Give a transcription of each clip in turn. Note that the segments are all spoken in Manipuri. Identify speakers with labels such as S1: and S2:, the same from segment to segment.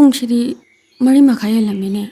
S1: ꯄꯨꯡꯁꯤꯗꯤ 4:30 ꯍꯦꯜꯂꯝꯃꯦꯅꯦ꯫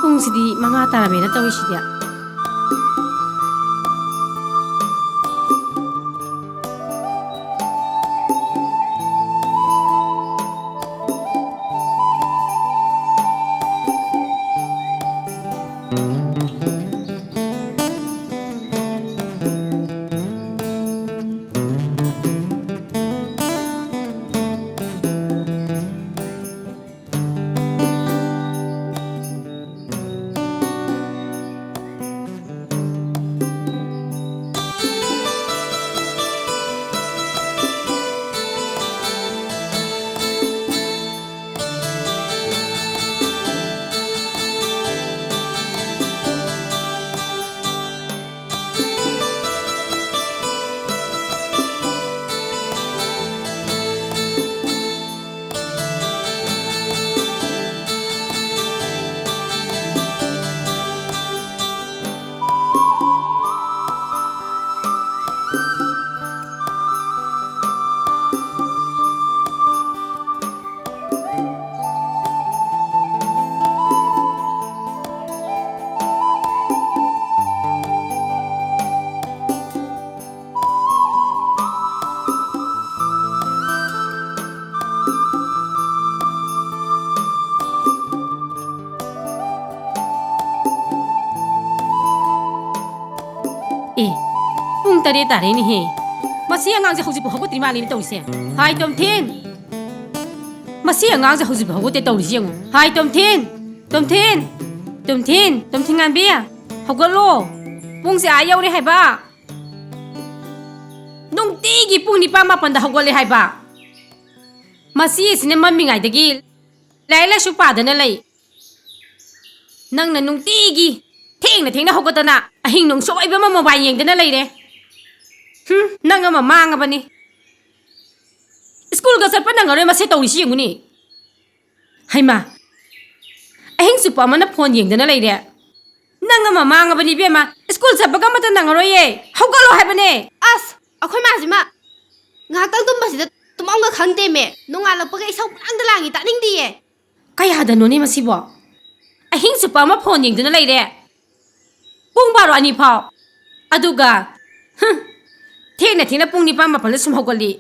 S2: ꯄꯨꯡꯁꯤꯗꯤ 5 ꯇꯥꯔꯝꯃꯦꯅ ꯇꯧꯔꯤꯁꯤꯗꯤ꯫ ꯄꯨꯡ 7 ꯇꯥꯔꯦꯅꯦꯍꯦ꯫ ꯃꯁꯤ ꯑꯉꯥꯡꯁꯦ ꯍꯧꯖꯤꯛꯐꯥꯎ ꯍꯧꯒꯠꯇ꯭ꯔꯤ ꯃꯥꯜꯂꯦꯅꯦ ꯇꯧꯔꯤꯁꯦ꯫ ꯍꯥꯏ ꯇꯣꯝꯊꯤꯟ! ꯃꯁꯤ ꯑꯉꯥꯡꯁꯦ ꯍꯧꯖꯤꯛꯐꯥꯎ ꯍꯧꯒꯠꯇꯦ ꯇꯧꯔꯤꯁꯦ ꯌꯦꯡꯉꯨ꯫ ꯍꯥꯏ ꯇꯣꯝꯊꯤꯟ! ꯇꯣꯝꯊꯤꯟ! ꯇꯣꯝꯊꯤꯟ! ꯇꯣꯝꯊꯤꯟꯉꯥꯟꯕꯤ! ꯍꯧꯒꯠꯂꯣ! ꯄꯨꯡꯁꯦ ꯌꯧꯔꯦ ꯍꯥꯏꯕ꯫ ꯅꯨꯡꯇꯤꯒꯤ ꯄꯨꯡ 9, 10ꯗ ꯍꯧꯒꯠꯂꯦ ꯍꯥꯏꯕ꯫ ꯃꯁꯤ ꯑꯁꯤꯅ ꯃꯝꯃꯤꯉꯩꯗꯒꯤ ꯂꯥꯏꯔꯤꯛ ꯂꯥꯏꯁꯨ ꯄꯥꯗꯅ ꯂꯩ꯫ ꯅꯪꯅ ꯅꯨꯡꯇꯤꯒꯤ ꯊꯦꯡꯅ ꯍꯧꯒꯠꯇꯅ ꯑꯍꯤꯡ ꯅꯣꯡꯁꯣꯏꯕ ꯑꯃ ꯃꯣꯕꯥꯏꯜ ꯌꯦꯡꯗꯅ ꯂꯩꯔꯦ꯫ ꯅꯪ ꯑꯃ ꯃꯥꯡꯉꯕꯅꯤ꯫ ꯁ꯭ꯀꯨꯜꯒ ꯆꯠꯄ ꯅꯪꯉꯔꯣꯏ ꯃꯁꯤ ꯇꯧꯔꯤꯁꯤ ꯌꯦꯡꯉꯨꯅꯤ꯫ ꯍꯩꯃꯥ! ꯑꯍꯤꯡ ꯆꯨꯞꯄ ꯑꯃꯅ ꯐꯣꯟ ꯌꯦꯡꯗꯅ ꯂꯩꯔꯦ꯫ ꯅꯪ ꯑꯃ ꯃꯥꯡꯉꯕꯅꯤ ꯏꯕꯦꯝꯃ꯫ ꯁ꯭ꯀꯨꯜ ꯆꯠꯄꯒ ꯑꯃꯠꯇ ꯅꯪꯉꯔꯣꯏꯌꯦ꯫ ꯍꯧꯒꯠꯂꯣ ꯍꯥꯏꯕꯅꯦ꯫
S3: ꯑꯁ! ꯑꯩꯈꯣꯏ ꯃꯥꯁꯤꯃ ꯉꯥꯏꯍꯥꯛꯇꯪ ꯇꯨꯝꯕꯁꯤꯗ ꯇꯨꯝꯃꯝꯒ ꯈꯪꯗꯦꯃꯦ꯫ ꯅꯣꯡꯉꯥꯜꯂꯛꯄꯒ ꯏꯁꯧ ꯄꯪꯂꯥꯡꯗ ꯂꯥꯡꯉꯤ, ꯇꯥꯅꯤꯡꯗꯤꯌꯦ꯫
S2: ꯀꯌꯥꯗꯅꯣꯅꯦ ꯃꯁꯤꯕꯣ? ꯑꯍꯤꯡ ꯆꯨꯞꯄ ꯑꯃ ꯐꯣꯟ ꯌꯦꯡꯗꯨꯅ ꯂꯩꯔꯦ꯫ ꯄꯨꯡ 12, 1 ꯐꯥꯎ꯫ ꯑꯗꯨꯒ ꯊꯦꯡꯅ ꯄꯨꯡ 9, 10ꯗ ꯁꯨꯝ ꯍꯧꯒꯠꯂꯤ꯫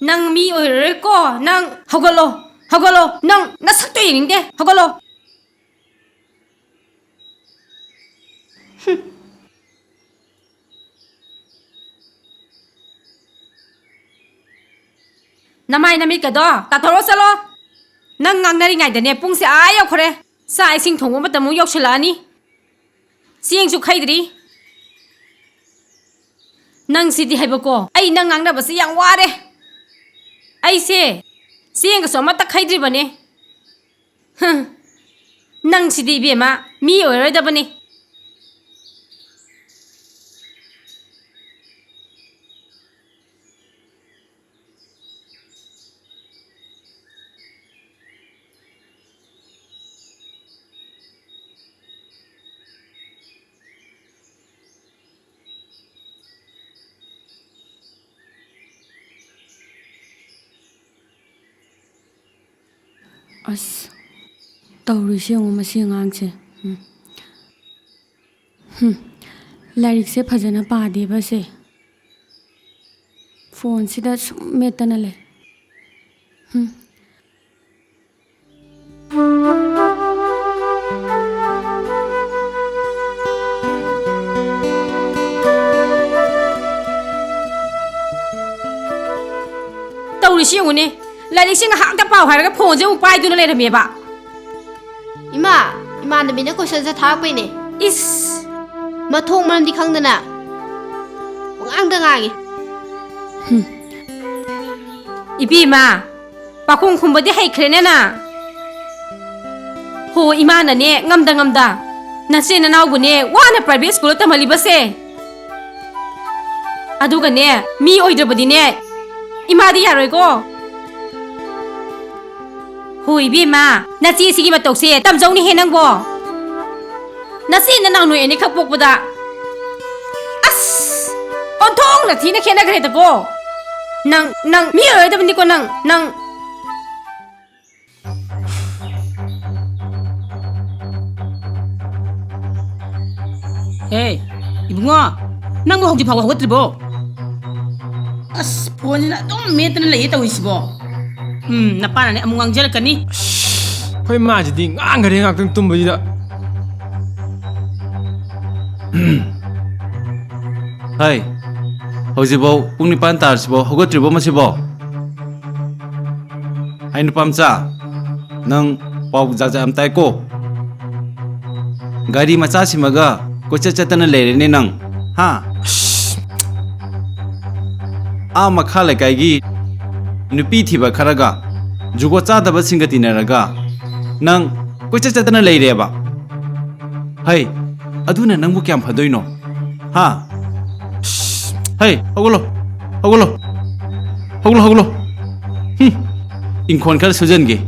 S2: ꯅꯪ ꯃꯤ ꯑꯣꯏꯔꯔꯣꯏꯀꯣ ꯅꯪ꯫ ꯍꯧꯒꯠꯂꯣ! ꯍꯧꯒꯠꯂꯣ! ꯅꯪ ꯅꯁꯛꯇꯣ ꯌꯦꯡꯅꯤꯡꯗꯦ꯫ ꯍꯧꯒꯠꯂꯣ! ꯅꯃꯥꯏ ꯅꯃꯤꯠꯀꯗꯣ ꯇꯥꯊꯣꯔꯛꯑꯣ ꯆꯠꯂꯣ꯫ ꯅꯪ ꯉꯥꯡꯅꯔꯤꯉꯩꯗꯅꯦ ꯄꯨꯡꯁꯦ ꯌꯧꯈ꯭ꯔꯦ꯫ ꯆꯥꯛ ꯏꯁꯤꯡ ꯊꯣꯡꯕ ꯃꯇꯝ ꯑꯃꯨꯛ ꯌꯧꯁꯤꯜꯂꯛꯑꯅꯤ꯫ ꯆꯦꯡꯁꯨ ꯈꯩꯗ꯭ꯔꯤ꯫ ꯅꯪ ꯁꯤꯗꯤ ꯍꯥꯏꯕꯀꯣ ꯑꯩ ꯅꯪ ꯉꯥꯡꯅꯕꯁꯦ ꯌꯥꯝ ꯋꯥꯔꯦ꯫ ꯑꯩꯁꯦ ꯆꯦꯡꯒꯁꯨ ꯑꯃꯠꯇ ꯈꯩꯗ꯭ꯔꯤꯕꯅꯦ꯫ ꯅꯪ ꯁꯤꯗꯤ ꯏꯕꯦꯝꯃ ꯃꯤ ꯑꯣꯏꯔꯔꯣꯏꯗꯕꯅꯤ꯫
S1: ꯑꯁ! ꯇꯧꯔꯤꯁꯦ ꯌꯦꯡꯉꯨ ꯃꯁꯤ ꯑꯉꯥꯡꯁꯦ꯫ ꯂꯥꯏꯔꯤꯛꯁꯦ ꯐꯖꯅ ꯄꯥꯗꯦꯕꯁꯦ꯫ ꯐꯣꯟꯁꯤꯗ ꯁꯨꯝ ꯃꯦꯠꯇꯅ ꯂꯩ꯫
S2: ꯇꯧꯔꯤꯁꯤ ꯌꯦꯡꯉꯨꯅꯦ ꯂꯥꯏꯔꯤꯛꯁꯤ ꯉꯥꯏꯍꯥꯛꯇ ꯄꯥꯎ ꯍꯥꯏꯔꯒ ꯐꯣꯟꯁꯦ ꯑꯃꯨꯛ ꯄꯥꯏꯗꯨꯅ ꯂꯩꯔꯝꯃꯦꯕ
S3: ꯏꯃꯥ ꯏꯃꯥꯟꯅꯕꯤꯅ ꯀꯣꯏꯁꯟꯁꯦ ꯊꯥꯔꯛꯄꯩꯅꯦ
S2: ꯏꯁ
S3: ꯃꯊꯣꯡ ꯃꯔꯝꯗꯤ ꯈꯪꯗꯅ ꯄꯉꯥꯡꯗ ꯉꯥꯡꯉꯦ
S2: 이비마 빠콩 쿰버디 헤이크레네나 호 이마나네 ngamda 나세나 나오고네 와나 프라이빗 스쿨 타말리바세 아두가네 미 오이드버디네 이마디 야로이고 호 이비마 나치 시기 마톡세 땀정니 해낭보 나세나 나오노에니 칵복보다 아스 온통 나티나 캐나 그래다고 nang mi ơi đâu đi con nang
S4: Hey, ibunga, nang mo hogdi pawa hogdi bo. As phone na dong metan la yeta wisibo. Napana ne amungang jel kani.
S5: Khoi ma ji di ngang gare ngak tang tum bi da.
S6: Hai. Hojibo pungni pan tar sibo hogotribo masibo. Hai nupamcha. Nang pau jaja am tai ko. Gari macha simaga kocha chatana lere ne nang. Ha. A makha le kai gi nupi thiba kharaga jugo cha daba singati naraga nang kocha chatana leire ba. Hai. Aduna nangbu kyam phadoino. Ha. Hey, hogolo. Inkon kar sujan ge.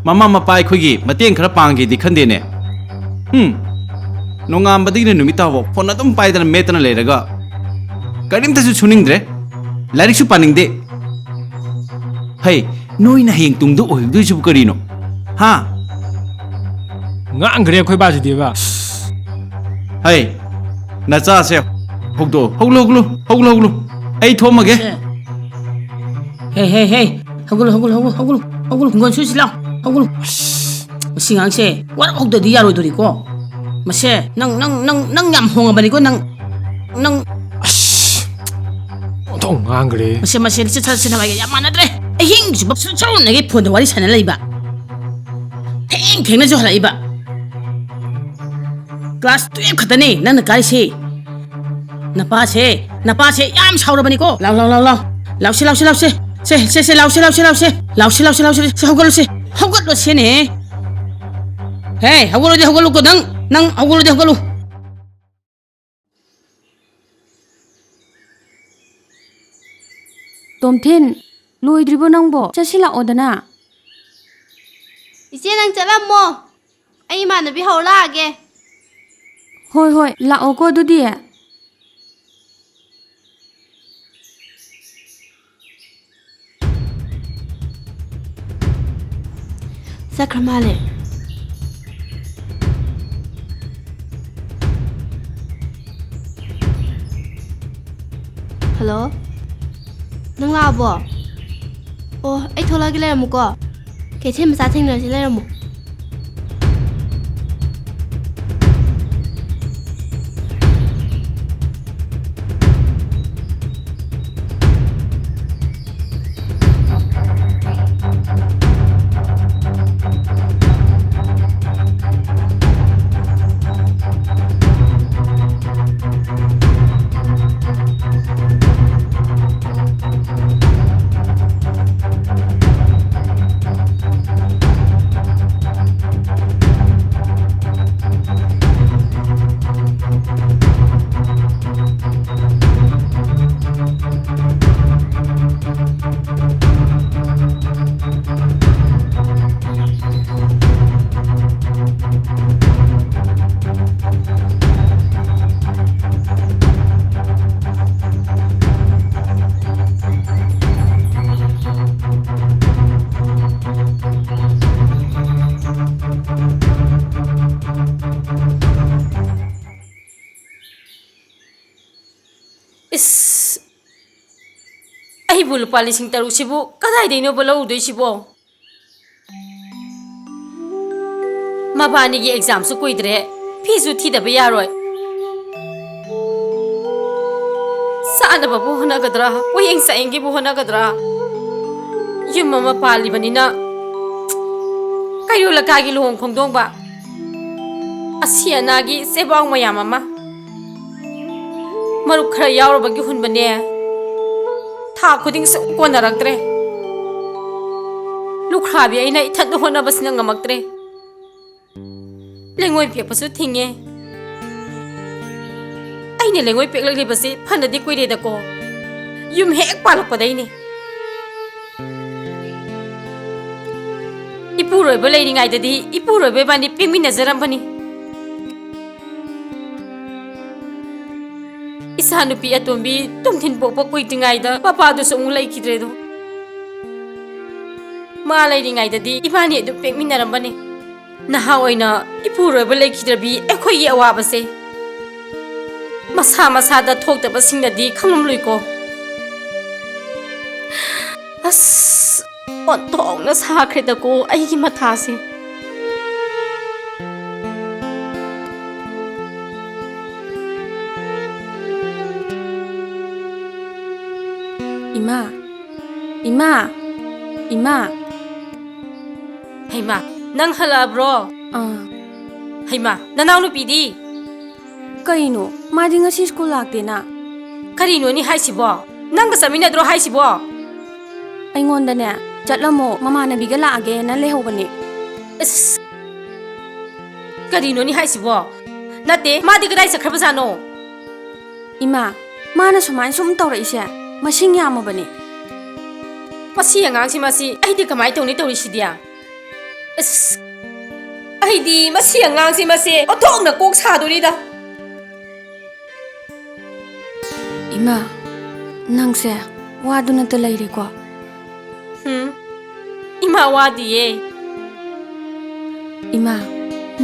S6: Mama mapai khogi mateng khara pangge di khande ne. Nongam badi ne numita wo phone adum pai dana metana leraga. Karim ta su suning dre. Larik su paning de. Hey, noi na heng tung du oi du su karino. Ha.
S5: Ngang gare khoi ba ji di ba.
S6: Hey, na cha se. Hoglo. Ay thomage.
S4: Hey, hoglo. Ngon su silaw. Hoglo. Singang se, war hogdo di yaro dori ko. Mase, nang yam honga bani ko nang
S5: Tong ngang gare.
S4: mase se cha sina ba ya mana dre. Hing su bap su chau na ge phone wari sana lai ba. Theng na jo halai ba. Class 12 khatane nang na kai se. Napa se yam saurabani ko lao se hogol se ne hey hogol ko nang hogol
S1: ꯇꯣꯝꯊꯤꯟ ꯂꯣꯏꯗ꯭ꯔꯤꯕꯣ ꯅꯪꯕꯣ ꯆꯠꯁꯤꯜꯂꯛꯑꯣꯗꯅ
S3: 이제 ꯅꯪ ꯆꯠꯂꯝꯃꯣ ꯑꯩ ꯏꯃꯥꯟꯅꯕꯤ ꯍꯧꯔ ꯂꯥꯛꯑꯒꯦ
S1: ꯍꯣꯏ ꯂꯥꯛꯑꯣꯀꯣ ꯑꯗꯨꯗꯤ
S3: ꯆꯠꯈ꯭ꯔ ꯃꯥꯜꯂꯦ ꯍꯜꯂꯣ ꯅꯪ ꯂꯥꯛꯑꯕꯣ ꯑꯣ ꯑꯩ ꯊꯣꯛꯂꯛꯑꯒꯦ ꯂꯩꯔꯝꯃꯨꯀꯣ ꯀꯩꯊꯦꯜ ꯃꯆꯥ ꯊꯦꯡꯅꯔꯁꯤ ꯂꯩꯔꯝꯃꯨ
S2: 이스 아이고 루파 리싱 따루시부 까다이데이노 볼라우도이시보 마바니기 exam수 꾸이드레 피수 티다베 야로이 사나바부 호나가드라 오행사행기부 호나가드라 yum ama palibanina kayo lakagi luhong khongdongba asianagi sebang mayam ama maruk khara yaurabagi hunbane tha khuding sa konaraktre lukhabi aina ithad hona basna ngamaktre lengoi pek pasu thinge aina lengoi pek lagli basi phanadi koire da ko yum hek palak padai ni ipuroi ba leiri ngai dadi ipuroi ba bani pingmi nazaram bani isa nupi atombi tumthin pokpa kuitingai da papa du sung lai khidre do ma leiri ngai dadi ibani du pingmi naram bani naha oina ipuroi ba lai khidrabi ekhoi gi awa base masa masa da thok da basing nadi khanglum lui ko as on thong na sa khre ko ai gi matha se
S1: Ima, Ima, Ima.
S2: Hey ma nang hala bro hey ma nanaw nu pi di
S1: Kaino, madi ngasi school lakte na.
S2: kari no ni hai sibo nang ka samina dro hai sibo
S1: ꯑꯩꯉꯣꯟꯗꯅꯦ ꯆꯠꯂꯝꯃꯣ ꯃꯃꯥꯟꯅꯕꯤꯒ ꯂꯥꯛꯑꯒꯦ ꯅ ꯂꯩꯍꯧꯕꯅꯦ
S2: is kari no ni hai sibo nate ma di kadai sakhra bazano
S1: ꯏꯃꯥ ꯃꯥꯅ ꯁꯨꯃꯥꯏꯅ ꯁꯨꯝ ꯇꯧꯔꯛꯏꯁꯦ ꯃꯁꯤꯡ ꯌꯥꯝꯃꯕꯅꯦ
S2: masi angang si masi ai di kamai tawni tawri sidia is ai di masi angang si masi othong na kok sa dori da
S1: ꯏꯃꯥ ꯅꯪꯁꯦ ꯋꯥꯗꯨꯅꯇ ꯂꯩꯔꯦꯀꯣ
S2: ima wadi ye
S1: ꯏꯃꯥ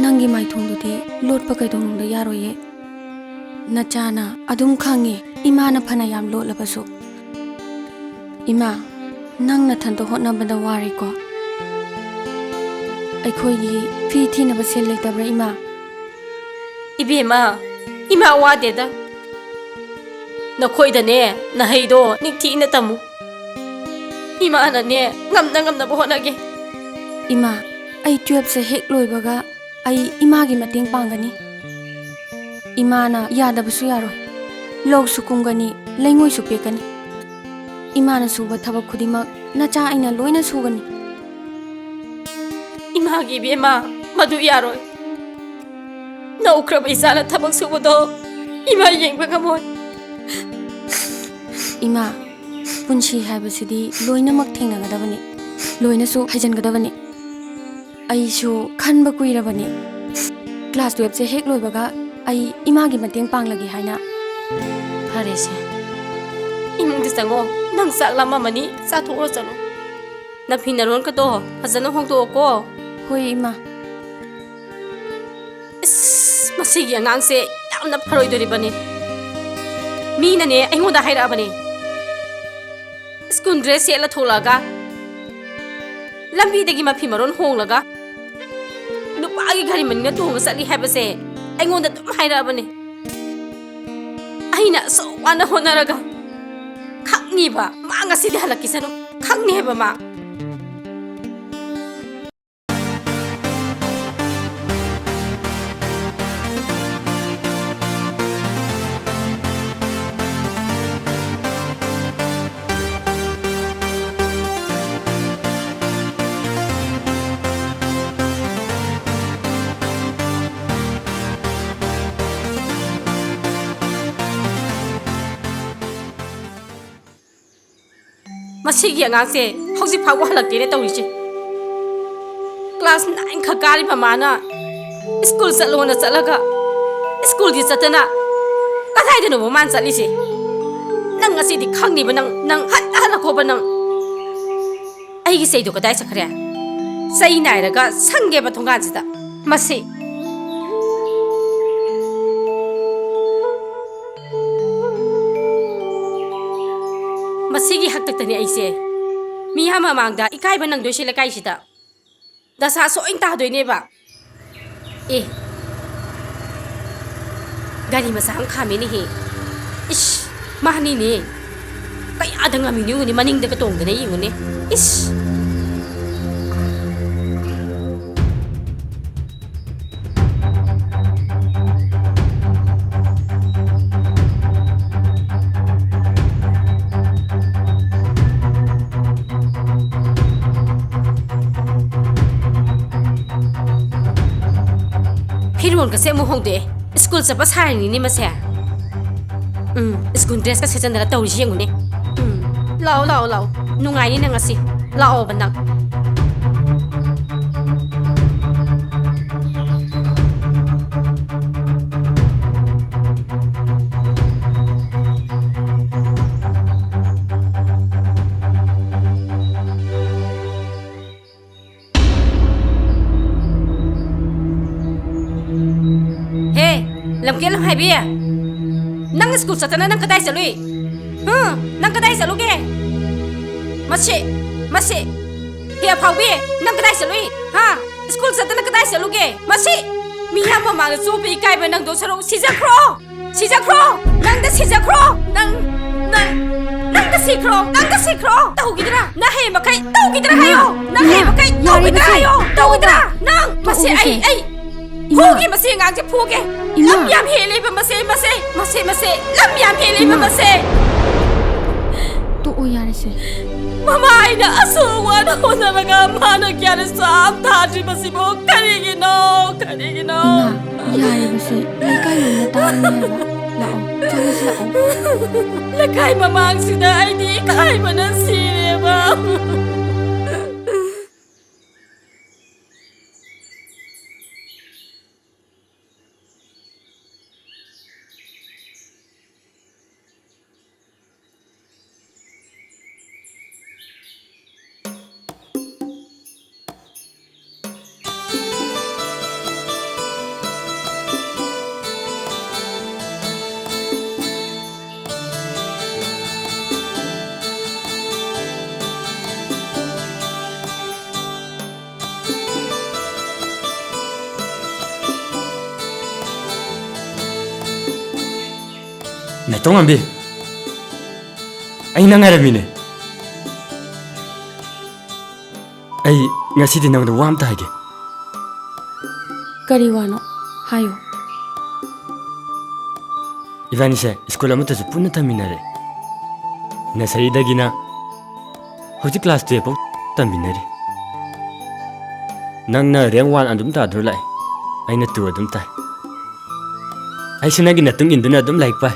S1: ꯅꯪꯒꯤ ꯃꯥꯏꯊꯣꯡꯗꯨꯗꯤ ꯂꯣꯠꯄ ꯀꯩꯗꯧꯅꯨꯡꯗ ꯌꯥꯔꯣꯏꯌꯦ ꯅꯆꯥꯅ ꯑꯗꯨꯝ ꯈꯪꯉꯦ ꯏꯃꯥꯅ ꯐꯅ ꯌꯥꯝ ꯂꯣꯠꯂꯕꯁꯨ ꯏꯃꯥ ꯅꯪ ꯅꯊꯟꯇ ꯍꯣꯠꯅꯕꯗ ꯋꯥꯔꯦꯀꯣ ꯑꯩꯈꯣꯏꯒꯤ ꯐꯤ ꯊꯤꯅꯕ ꯁꯦꯜ ꯂꯩꯇꯕ꯭ꯔꯥ ꯏꯃꯥ
S2: ibema ima wade da nakhoi da ne na heido nikthi na tamu ima na ne ngamna bohona ge
S1: ꯏꯃꯥ ꯑꯩ 12ꯁꯦ ꯍꯦꯛ ꯂꯣꯏꯕꯒ ꯑꯩ ꯏꯃꯥꯒꯤ ꯃꯇꯦꯡ ꯄꯥꯡꯒꯅꯤ ꯏꯃꯥꯅ ꯌꯥꯗꯕꯁꯨ ꯌꯥꯔꯣꯏ ꯂꯧꯁꯨ ꯀꯨꯝꯒꯅꯤ ꯂꯩꯉꯣꯏꯁꯨ ꯄꯦꯛꯀꯅꯤ ꯏꯃꯥꯅ ꯁꯨꯕ ꯊꯕꯛ ꯈꯨꯗꯤꯡꯃꯛ ꯅꯆꯥ ꯑꯩꯅ ꯂꯣꯏꯅ ꯁꯨꯒꯅꯤ
S2: ima gi bema madu yaroi na ukraba isala thabak subodo ima yengba gamoi
S1: ꯏꯃꯥ ꯄꯨꯟꯁꯤ ꯍꯥꯏꯕꯁꯤꯗꯤ ꯂꯣꯏꯅꯃꯛ ꯊꯦꯡꯅꯒꯗꯕꯅꯤ ꯂꯣꯏꯅꯁꯨ ꯍꯩꯖꯟꯒꯗꯕꯅꯤ ꯑꯩꯁꯨ ꯈꯟꯕ ꯀꯨꯏꯔꯕꯅꯤ ꯀ꯭ꯂꯥꯁ 12ꯁꯦ ꯍꯦꯛ ꯂꯣꯏꯕꯒ ꯑꯩ ꯏꯃꯥꯒꯤ ꯃꯇꯦꯡ ꯄꯥꯡꯂꯒꯦ ꯍꯥꯏꯅ
S2: farese imung di sango nang sak lama mani sa thoro chalo na phinaron ka to fazana hong to ko
S1: ꯍꯣꯏ ꯏꯃꯥ
S2: masigi angang se yamna pharoi dori bani mi na ne aingoda haira bani school dress se la tholaga lambi degi ma phimaron honglaga nupa gi gari manina to ma sali habase aingoda tum haira bani aina so wana honaraga khakni ba ma ngasi de halaki sanu khakni heba ma masigi angang se hausi phawa halak ne tawri che class 9 kha kari mamana school salona chalaga school di chatana kathai de no man chali se nang asi di khangni ba nang hat ko ba nang ai gi sei do kadai sakhre sai nai raga sange ba thonga jida masi masigi haktak tani aise mi hama mangda ikai ba nang doi se lakai sida dasa so in ta doi ne ba gari masang khame ni he ish mahni ne kai adanga mi ni maning de ka tong de ne yingu ne Ish. Firun ka se mo hong de. School sa pas hari ni ma se. School dress ka se chan da taw ji ngu ne. Lao lao lao. Nungai ni na ngasi. Lao ba nang. Làm kia làm hai bia nang school sa tana nang kadai sa lui nang kadai sa lu ke masi kia phau bia nang kadai sa lui ha school sa tana kadai sa lu ke masi mi ha ma chu pi kai ba nang do saro si ja kro nang da si ja kro nang da si kro tau gidra na he ma kai tau gidra hayo na he ma kai tau gidra hayo tau gidra nang masi ai Phuki masi ngang che phuki lam yam hele ba masi lam yam hele ba masi
S1: To o yare se.
S2: mama ina asu wa na hona maga mana kya ne sam tha ji masi bo kari gi no
S1: Ima, yare ba se. Lai kai lo na ta ni ba. Lao, chang se lao.
S2: la kai mama ang sida ai di kai mana si ne ba
S7: Này tông ambi anh nang ngarami ne ai ngasi di nang da wam ta ge
S1: Kari wano. Hayo.
S7: Ivani se school amata su punna taminare na saida gina hoji class 2 po taminare nang na reng wan andum ta dur lai aina tu adum ta ai sinagi na tung induna adum like pa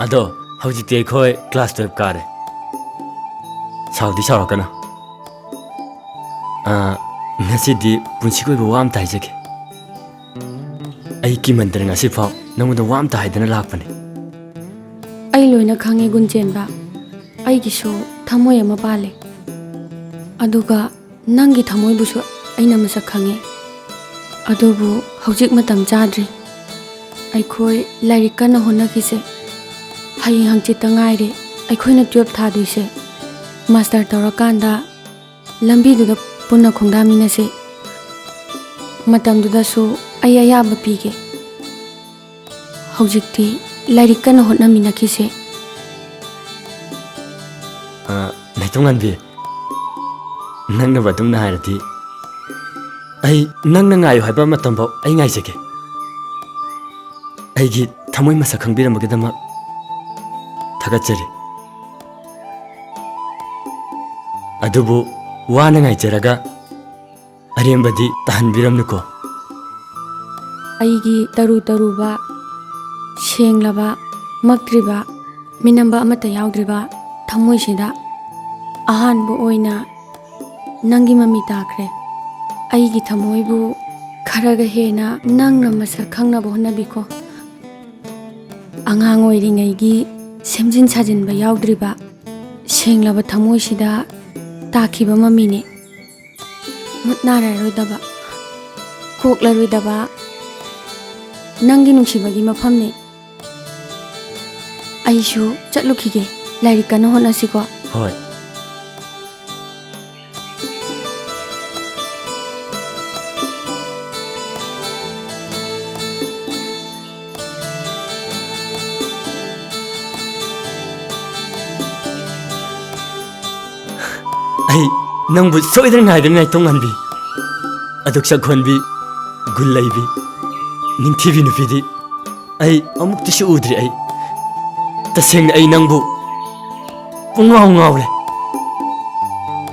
S7: Ado, hoji te khoi class 12 kare. Saudi kana. Ngasi di punsi koi bo wam tai jage. Ai ki mandar ngasi phau namu da wam tai dana lakpane.
S1: Ai loina khange gunjen ba. Ai gi so thamoy ama pale. Aduga nangi thamoy bu so aina masa khange. Adubu hojik matam chadri. Ai khoi lairik kana hona ki se. Hayeng hangchit ta ngai re aikhoina 12 tha dui se master tawrakanda lambi du da punna khongda mina se matam du da su ayaya ba pige hojikti lairik kana hotna mina ki se
S7: Này tông an bi nang na badum na harati ai nang na ngai haiba matam bo ai ngai jage ai gi thamoi masa khangbiram bagedama Thagachari Adubu wana ngai jaraga arembadi tahanbiram nuko
S1: Aigi taru ba senglaba maktriba minamba amata yaudriba thamoi sida ahan bu oina nangi mami takre aigi thamoi bu kharaga hena nangna masa khangna bo na biko angang oiri ngai gi semjin sajin ba yaudriba senglaba thamoi sida takhiba mamine mutnara roidaba kokla roidaba nangi nungsibagi mafamne aishu chatlukige lairik kana honasiko
S7: Hoi ꯑꯩ ꯅꯪꯕꯨ ꯁꯣꯏꯗꯅ ꯉꯥꯏꯗꯅ ꯇꯣꯡꯍꯟꯕꯤ ꯑꯗꯨꯛ ꯁꯛꯈꯣꯟꯕꯤ ꯒꯨꯜ ꯂꯩꯕꯤ ꯅꯤꯡꯊꯤꯕꯤ ꯅꯨꯄꯤꯗꯤ ꯑꯩ ꯑꯃꯨꯛꯇꯁꯨ ꯎꯗ꯭ꯔꯤ ꯑꯩ ꯇꯁꯦꯡꯅ ꯑꯩ ꯅꯪꯕꯨ ꯄꯨꯡꯉꯥꯎ ꯉꯥꯎꯔꯦ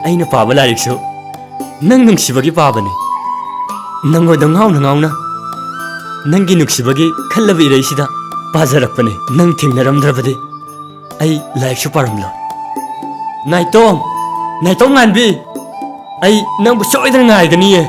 S7: ꯑꯩꯅ ꯄꯥꯕ ꯂꯥꯏꯔꯤꯛꯁꯨ ꯅꯪ ꯅꯨꯡꯁꯤꯕꯒꯤ ꯄꯥꯕꯅꯤ ꯅꯪꯉꯣꯟꯗ ꯉꯥꯎꯅ ꯉꯥꯎꯅ ꯅꯪꯒꯤ ꯅꯨꯡꯁꯤꯕꯒꯤ ꯈꯜꯂꯕ ꯏꯔꯩꯁꯤꯗ ꯄꯥꯖꯔꯛꯄꯅꯤ ꯅꯪ ꯊꯦꯡꯅꯔꯝꯗ꯭ꯔꯕꯗꯤ ꯑꯩ ꯂꯥꯏꯔꯤꯛꯁꯨ ꯄꯥꯔꯝꯂꯣꯏ ꯅꯥꯏꯇꯣꯝ ꯅꯥꯏꯇꯣꯝ ꯉꯥꯟꯕꯤ ꯑꯩ ꯅꯪꯕꯨ ꯁꯣꯏꯗꯅ ꯉꯥꯏꯒꯅꯤꯌꯦ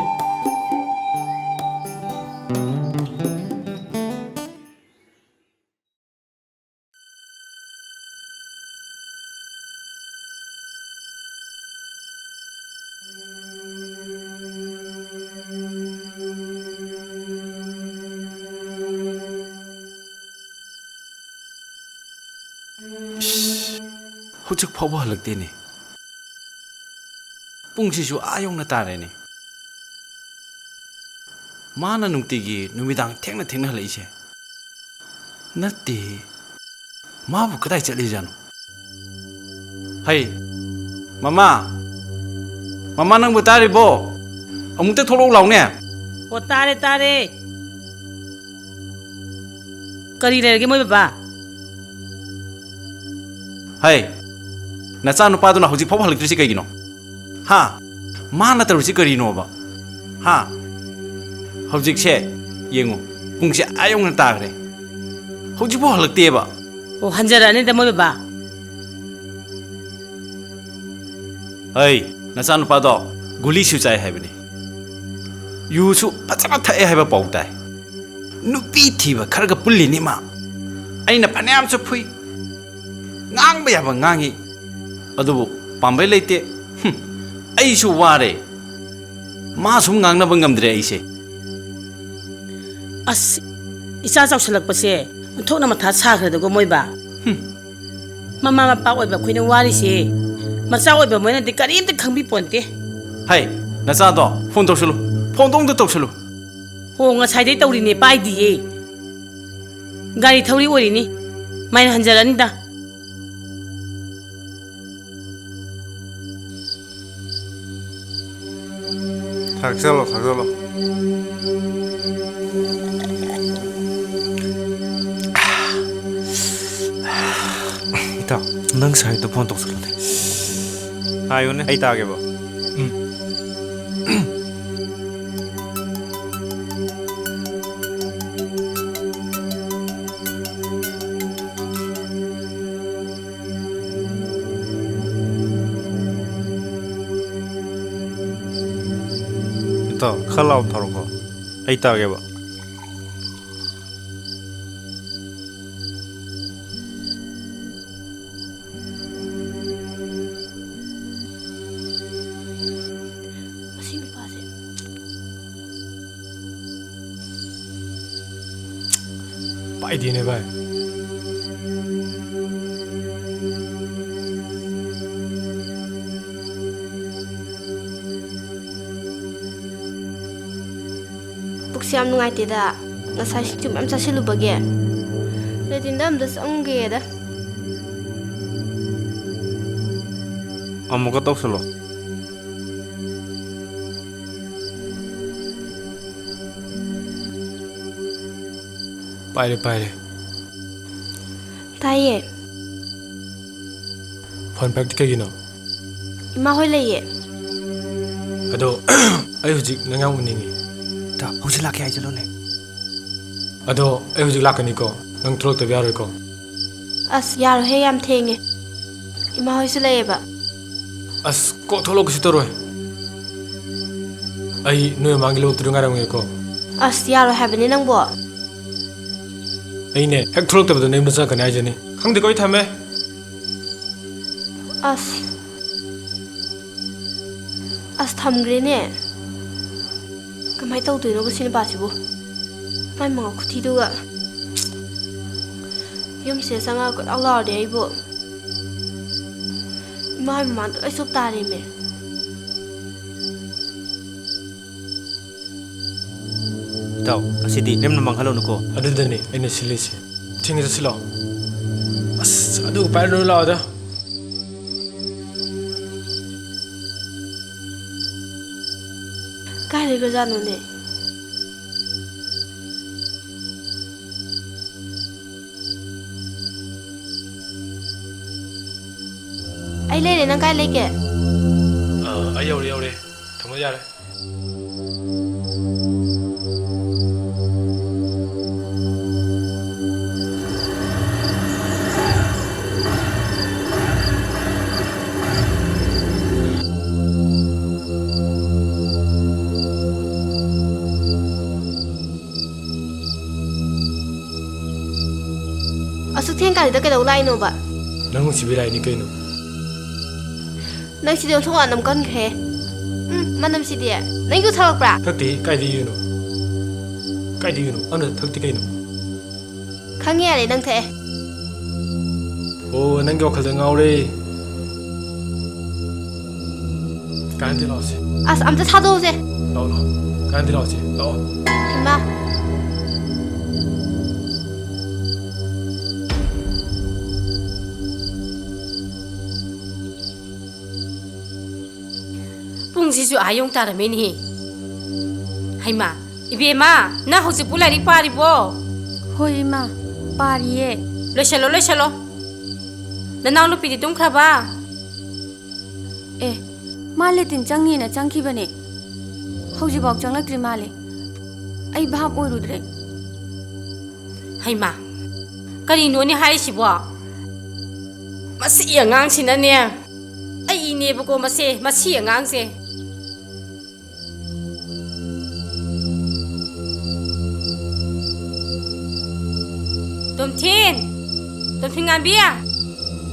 S6: ꯍꯧꯖꯤꯛ ꯐꯥꯎꯕ ꯍꯜꯂꯛꯇꯦꯅꯦ ꯄꯨꯡꯁꯤꯁꯨ ꯌꯧꯅ ꯇꯥꯔꯦꯅꯦ ꯃꯥꯅ ꯅꯨꯡꯇꯤꯒꯤ ꯅꯨꯃꯤꯗꯥꯡ ꯊꯦꯡꯅ ꯊꯦꯡꯅ ꯍꯜꯂꯛꯏꯁꯦ ꯅꯠꯇꯦ 마부 그다이 쩔리잖아. 하이, 마마 nang butari bo. Ông tới thô lô lòng nè.
S4: Ồ tare tare. Kari lagi mo ba?
S6: Hai, nasa nupa tu na hujik papa halik terus kayak gino. Ha, mana terus kari no ba? Ha, hujik se, yengu, pungsi ayong ntar re. Hujik papa halik tiap ba?
S4: Oh hanjara ni dah mo ba?
S6: Hai, nasa nupa tu guli sucai hai bini. Yusu pacamat thai hai ba pau tai. Nupi thiba kharga pulli ni ma. Ai na phanam chu phui. Ngang ba ya ba ngangi. Adubu pambai leite. Ai su ware. Ma sum ngang na bangam dre ai se.
S4: As isa chau salak pa se. Thok na matha sa khre go moi ba. Mama ma pa oi ba khoina wari se. Macha oi ba moina de karim te khangbi ponte.
S6: Hai, nasa do phone to sulu. Phone dong de to sulu.
S4: Ho nga sai dai tawri ne pai di e. Gari thawri ori ni. Mai hanjara ni da.
S8: Thakjalo. Ita, nang sai to phone to sulu ne. Ayo ne, ai ta ge ba. Ita, khalau tharo ko. Ai ta ge ba.
S5: Pai di ne bai.
S3: Puksiam nungai tidak, ngasai cuma am sasi lu bagi. Letin dam das angge dah.
S8: Amuka to sulu.
S5: Pai de.
S3: Taye,
S5: Phone pack di kayak gino.
S3: ima hoi leye.
S5: Ado, ayo hujik nangang uningi.
S8: Ta, hujik laki ai jalo ne.
S5: Ado, ayo hujik lakani ko. Nang trok te biar ko.
S3: As yaro he yam thenge. Ima hoi sulaye ba.
S5: As ko tholo ko sitoro. Ai no mangilo turungarang ko.
S3: As yaro habeni nang bo.
S5: Ai ne, hek trok te bado nem nasa kanai jani. Khang de koi thame.
S3: As thamgre ne. Kamai tau tu no ba sin ba si bo. Mai ma khuthi du ga. Yum se sanga ko Allah de ai bo. Mai ma ai sop ta ri me.
S8: Tau, asidi nem namang halo nuko.
S5: Ado dani, ene silisi. Tingi silo. As ado pai no la da.
S3: ꯀꯗꯥꯏ ꯂꯩꯈ꯭ꯔꯖꯥꯠꯅꯣꯅꯦ ꯑꯩ ꯂꯩꯔꯦ ꯅꯪ ꯀꯥꯏ ꯂꯩꯒꯦ
S5: ꯑꯩ ꯌꯧꯔꯦ ꯊꯝꯃꯣ ꯌꯥꯔꯦ
S3: ꯑꯁꯨꯛ ꯊꯦꯡꯀꯥꯟꯁꯤꯗ ꯀꯩꯗꯧ ꯂꯥꯛꯏꯅꯣꯕ
S5: ꯅꯪ ꯅꯨꯡꯁꯤꯕꯤꯔꯛꯏꯅꯤ ꯀꯩꯅꯣ
S3: ꯅꯪ ꯁꯤꯗꯤ ꯑꯣꯟꯊꯣꯛ ꯋꯥꯅꯝ ꯀꯟꯈ꯭ꯔꯦ ꯃꯅꯝꯁꯤꯗꯤ ꯅꯪ ꯌꯨ ꯊꯛꯂꯛꯄ꯭ꯔꯥ
S5: ꯊꯛꯇꯤ ꯀꯥꯏꯗꯒꯤꯅꯣ ꯑꯃꯅ ꯊꯛꯇꯤ ꯀꯩꯅꯣ
S3: ꯈꯪꯉꯦ ꯌꯥꯔꯦ ꯅꯪ ꯊꯛꯑꯦ
S5: ꯑꯣ ꯅꯪꯒꯤ ꯋꯥꯈꯜꯗ ꯉꯥꯎꯔꯦ ꯀꯥꯟꯗꯤ ꯂꯥꯛꯑꯣꯁꯦ
S3: ꯑꯁ ꯑꯝꯇ ꯊꯥꯗꯣꯛꯎꯁꯦ
S5: ꯂꯥꯛꯑꯣ ꯀꯥꯟꯗꯤ ꯂꯥꯛꯑꯣꯁꯦ ꯂꯥꯛꯑꯣ
S3: ꯏꯃꯥ
S2: ꯄꯨꯡꯁꯤꯁꯨ ꯌꯧ ꯇꯥꯔꯝꯃꯦꯅꯦꯍꯦ ꯍꯩꯃꯥ ꯏꯕꯦꯝꯃ ꯅꯪ ꯍꯧꯖꯤꯛꯄꯨ ꯂꯥꯏꯔꯤꯛ ꯄꯥꯔꯤꯕꯣ
S1: ꯍꯣꯏ ꯏꯃꯥ ꯄꯥꯔꯤꯌꯦ
S2: ꯂꯣꯏꯁꯜꯂꯣ ꯅꯅꯥꯎ ꯅꯨꯄꯤꯗꯤ ꯇꯨꯝꯈ꯭ꯔꯕ
S1: ꯑꯦ ꯃꯥ ꯂꯦꯇꯤꯟ ꯆꯪꯉꯦꯅ ꯆꯪꯈꯤꯕꯅꯦ ꯍꯧꯖꯤꯛꯐꯥꯎ ꯆꯪꯂꯛꯇ꯭ꯔꯤ ꯃꯥꯜꯂꯦ ꯑꯩ ꯚꯥꯞ ꯑꯣꯏꯔꯨꯗ꯭ꯔꯦ
S2: ꯍꯩꯃꯥ ꯀꯔꯤꯅꯣꯅꯦ ꯍꯥꯏꯔꯤꯁꯤꯕꯣ ꯃꯁꯤ ꯑꯉꯥꯡꯁꯤꯅꯅꯦ ꯑꯩꯅꯦꯕꯀꯣ ꯃꯁꯤ ꯑꯉꯥꯡꯁꯦ ꯇꯣꯝꯊꯤꯟ ꯉꯥꯟꯕꯤ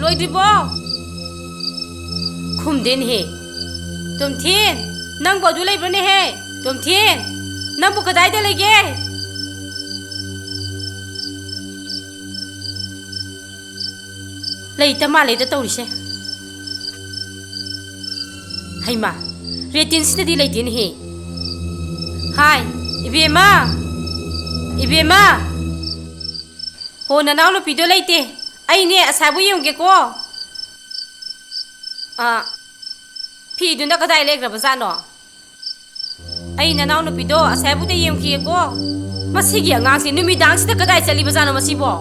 S2: ꯂꯣꯏꯗ꯭ꯔꯤꯕꯣ ꯈꯨꯝꯗꯦꯅꯦꯍꯦ ꯇꯣꯝꯊꯤꯟ ꯅꯪꯕꯨ ꯑꯗꯨ ꯂꯩꯕ꯭ꯔꯅꯦꯍꯦ ꯇꯣꯝꯊꯤꯟ ꯅꯪꯕꯨ ꯀꯗꯥꯏꯗ ꯂꯩꯒꯦ ꯂꯩꯇ ꯃꯥꯜꯂꯦꯗ ꯇꯧꯔꯤꯁꯦ ꯍꯩꯃꯥ ꯔꯦꯇꯤꯟꯁꯤꯗꯗꯤ ꯂꯩꯇꯦꯅꯦꯍꯦ ꯍꯥꯏ ꯏꯕꯦꯝꯃ ꯍꯣ ꯅꯅꯥꯎ ꯅꯨꯄꯤꯗꯣ ꯂꯩꯇꯦ ꯑꯩꯅꯦ ꯑꯁꯥꯏꯕꯨ ꯌꯦꯡꯒꯦꯀꯣ ꯐꯤꯗꯨꯅ ꯀꯗꯥꯏ ꯂꯩꯈ꯭ꯔꯕꯖꯥꯠꯅꯣ ꯑꯩ ꯅꯅꯥꯎ ꯅꯨꯄꯤꯗꯣ ꯑꯁꯥꯏꯕꯨꯗ ꯌꯦꯡꯈꯤꯒꯦꯀꯣ ꯃꯁꯤꯒꯤ ꯑꯉꯥꯡꯁꯦ ꯅꯨꯃꯤꯗꯥꯡꯁꯤꯗ ꯀꯗꯥꯏ ꯆꯠꯂꯤꯕꯖꯥꯠꯅꯣ ꯃꯁꯤꯕꯣ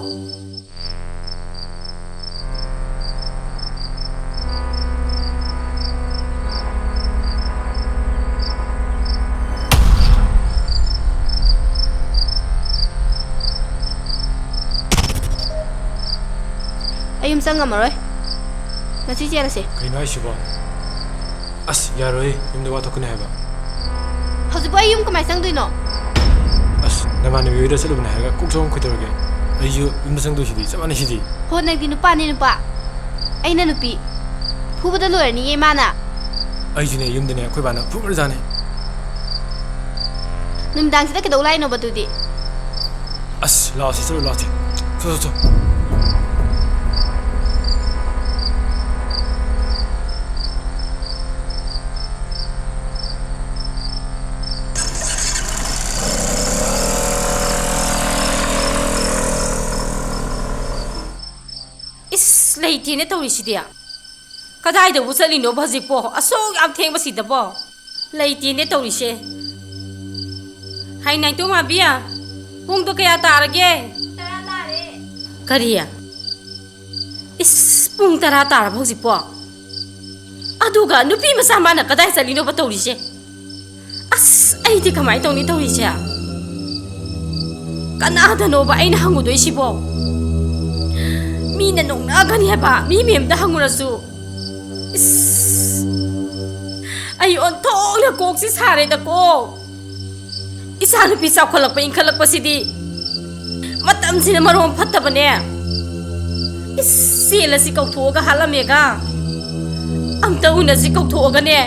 S3: ꯑꯩ ꯌꯨꯝ ꯆꯪꯉꯝꯃꯔꯣꯏ ꯉꯁꯤ ꯆꯦꯜꯂꯁꯦ
S5: ꯀꯩꯅꯣ ꯍꯥꯏꯁꯤꯕꯣ ꯑꯁ ꯌꯥꯔꯣꯏ ꯌꯨꯝꯗ ꯋꯥ ꯊꯣꯛꯀꯅꯤ ꯍꯥꯏꯕ
S3: ꯍꯧꯖꯤꯛꯄꯨ ꯑꯩ ꯌꯨꯝ ꯀꯃꯥꯏꯅ ꯆꯪꯗꯣꯏꯅꯣ
S5: ꯑꯁ ꯅꯃꯥꯟꯅꯕꯤ ꯍꯣꯏꯗ ꯆꯠꯂꯨꯕꯅꯦ ꯍꯥꯏꯔꯒ ꯀꯣꯛ ꯆꯥꯎ ꯀꯩꯗꯧꯔꯒꯦ ꯑꯩꯁꯨ ꯌꯨꯝꯗ ꯆꯪꯗꯣꯏꯁꯤꯗꯤ ꯆꯞ ꯃꯥꯟꯅꯩꯁꯤꯗꯤ
S3: ꯍꯣ ꯅꯪꯗꯤ ꯅꯨꯄꯥꯅꯤ ꯅꯨꯄꯥ ꯑꯩꯅ ꯅꯨꯄꯤ ꯐꯨꯕꯗ ꯂꯣꯏꯔꯅꯤꯌꯦ ꯃꯥꯅ
S5: ꯑꯩꯁꯨꯅꯦ ꯌꯨꯝꯗꯅꯦ ꯑꯩꯈꯣꯏ ꯕꯥꯅ ꯐꯨꯈ꯭ꯔꯖꯥꯠꯅꯦ
S3: ꯅꯨꯃꯤꯗꯥꯡꯁꯤꯗ ꯀꯩꯗꯧ ꯂꯥꯛꯏꯅꯣꯕ ꯑꯗꯨꯗꯤ
S5: ꯑꯁ ꯂꯥꯛꯑꯣꯁꯤ ꯆꯠꯂꯨ ꯂꯥꯛꯑꯣꯁꯤ ꯆꯣ
S2: ꯂꯩꯇꯦꯅꯦ ꯇꯧꯔꯤꯁꯤꯗꯤ ꯀꯗꯥꯏꯗꯕꯨ ꯆꯠꯂꯤꯅꯣꯕ ꯍꯧꯖꯤꯛꯄꯣ ꯑꯁꯨꯛ ꯌꯥꯝ ꯊꯦꯡꯕꯁꯤꯗꯕꯣ ꯂꯩꯇꯦꯅꯦ ꯇꯧꯔꯤꯁꯦ ꯍꯥꯏ ꯅꯥꯏꯇꯣꯝꯉꯥꯟꯕꯤ ꯄꯨꯡꯗꯣ ꯀꯌꯥ ꯇꯥꯔꯒꯦ
S3: 10 ꯇꯥꯔꯦ
S2: ꯀꯔꯤ ꯄꯨꯡ 10 ꯇꯥꯔꯕ ꯍꯧꯖꯤꯛꯄꯣ ꯑꯗꯨꯒ ꯅꯨꯄꯤ ꯃꯆꯥ ꯃꯥꯅ ꯀꯗꯥꯏ ꯆꯠꯂꯤꯅꯣꯕ ꯇꯧꯔꯤꯁꯦ ꯑꯁ ꯑꯩꯗꯤ ꯀꯃꯥꯏꯅ ꯇꯧꯅꯤ ꯇꯧꯔꯤꯁꯦ ꯀꯅꯥꯗꯅꯣꯕ ꯑꯩꯅ ꯍꯪꯉꯨꯗꯣꯏꯁꯤꯕꯣ ꯃꯤꯅ ꯅꯣꯡꯅꯒꯅꯤ ꯍꯥꯏꯕ ꯃꯤ ꯃꯌꯥꯝꯗ ꯍꯪꯉꯨꯔꯁꯨ ꯑꯩ ꯑꯣꯟꯊꯣꯛꯅ ꯀꯣꯛꯁꯤ ꯁꯥꯔꯦꯗꯀꯣ ꯏꯆꯥꯅꯨꯄꯤ ꯆꯥꯎꯈꯠꯂꯛꯄ ꯏꯟꯈꯠꯂꯛꯄꯁꯤꯗꯤ ꯃꯇꯝꯁꯤꯅ ꯃꯔꯣꯝ ꯐꯠꯇꯕꯅꯦ ꯆꯦꯜꯂꯁꯤ ꯀꯧꯊꯣꯛꯑꯒ ꯍꯥꯠꯂꯝꯃꯦꯒ ꯑꯝꯇ ꯎꯅꯁꯤ ꯀꯧꯊꯣꯛꯑꯒꯅꯦ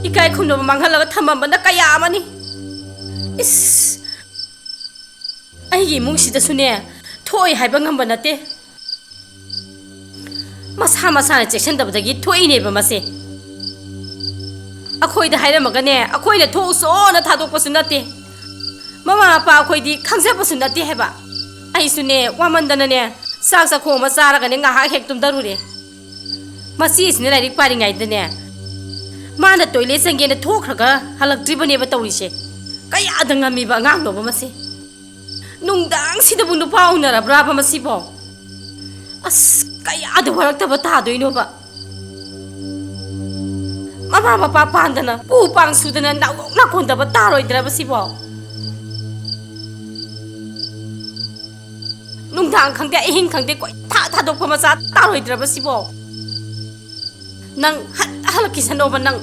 S2: ꯏꯀꯥꯏ ꯈꯨꯝꯅꯕ ꯃꯥꯡꯍꯜꯂꯒ ꯊꯝꯃꯝꯕꯅ ꯀꯌꯥ ꯑꯃꯅꯤ ꯑꯩꯒꯤ ꯏꯃꯨꯡꯁꯤꯗꯁꯨꯅꯦ ꯊꯣꯛꯏ ꯍꯥꯏꯕ ꯉꯝꯕ ꯅꯠꯇꯦ ꯃꯁꯥꯅ ꯆꯦꯛꯁꯤꯟꯗꯕꯗꯒꯤ ꯊꯣꯛꯏꯅꯦꯕ ꯃꯁꯦ ꯑꯩꯈꯣꯏꯗ ꯍꯥꯏꯔꯝꯃꯒꯅꯦ ꯑꯩꯈꯣꯏꯅ ꯊꯣꯛꯎꯁꯣꯅ ꯊꯥꯗꯣꯛꯄꯁꯨ ꯅꯠꯇꯦ ꯃꯃꯥ ꯃꯄꯥ ꯑꯩꯈꯣꯏꯗꯤ ꯈꯪꯖꯕꯁꯨ ꯅꯠꯇꯦ ꯍꯥꯏꯕ ꯑꯩꯁꯨꯅꯦ ꯋꯥꯃꯟꯗꯅꯅꯦ ꯆꯥꯛ ꯆꯥꯈꯣꯡ ꯑꯃ ꯆꯥꯔꯒꯅꯦ ꯉꯥꯏꯍꯥꯛ ꯍꯦꯛ ꯇꯨꯝꯊꯔꯨꯔꯦ ꯃꯁꯤꯁꯤꯅ ꯂꯥꯏꯔꯤꯛ ꯄꯥꯔꯤꯉꯩꯗꯅꯦ ꯃꯥꯅ ꯇꯣꯏꯂꯦꯠ ꯆꯪꯒꯦꯅ ꯊꯣꯛꯈ꯭ꯔꯒ ꯍꯜꯂꯛꯇ꯭ꯔꯤꯕꯅꯦꯕ ꯇꯧꯔꯤꯁꯦ ꯀꯌꯥꯗ ꯉꯝꯃꯤꯕ ꯑꯉꯥꯡꯅꯣꯕ ꯃꯁꯤ ꯅꯨꯡꯗꯥꯡꯁꯤꯗꯕꯨ ꯅꯨꯄꯥ ꯎꯅꯔꯕ꯭ꯔꯥꯕ ꯃꯁꯤꯕꯣ ꯑꯁ ꯀꯌꯥꯗ ꯋꯥꯔꯛꯇꯕ ꯇꯥꯗꯣꯏꯅꯣꯕ ꯃꯃꯥ ꯃꯄꯥ ꯄꯥꯟꯗꯅ ꯄꯨ ꯄꯥꯡ ꯁꯨꯗꯅ ꯅꯥꯎꯔꯣꯛ ꯅꯥꯀꯣꯟꯗꯕ ꯇꯥꯔꯣꯏꯗ꯭ꯔꯕ ꯁꯤꯕꯣ ꯅꯨꯡꯗꯥꯡ ꯈꯪꯗꯦ ꯑꯍꯤꯡ ꯈꯪꯗꯦ ꯀꯣꯏ ꯊꯥꯗꯣꯛꯄ ꯃꯆꯥ ꯇꯥꯔꯣꯏꯗ꯭ꯔꯕ ꯁꯤꯕꯣ ꯅꯪ ꯍꯜꯂꯛꯈꯤꯁꯅꯣꯕ ꯅꯪ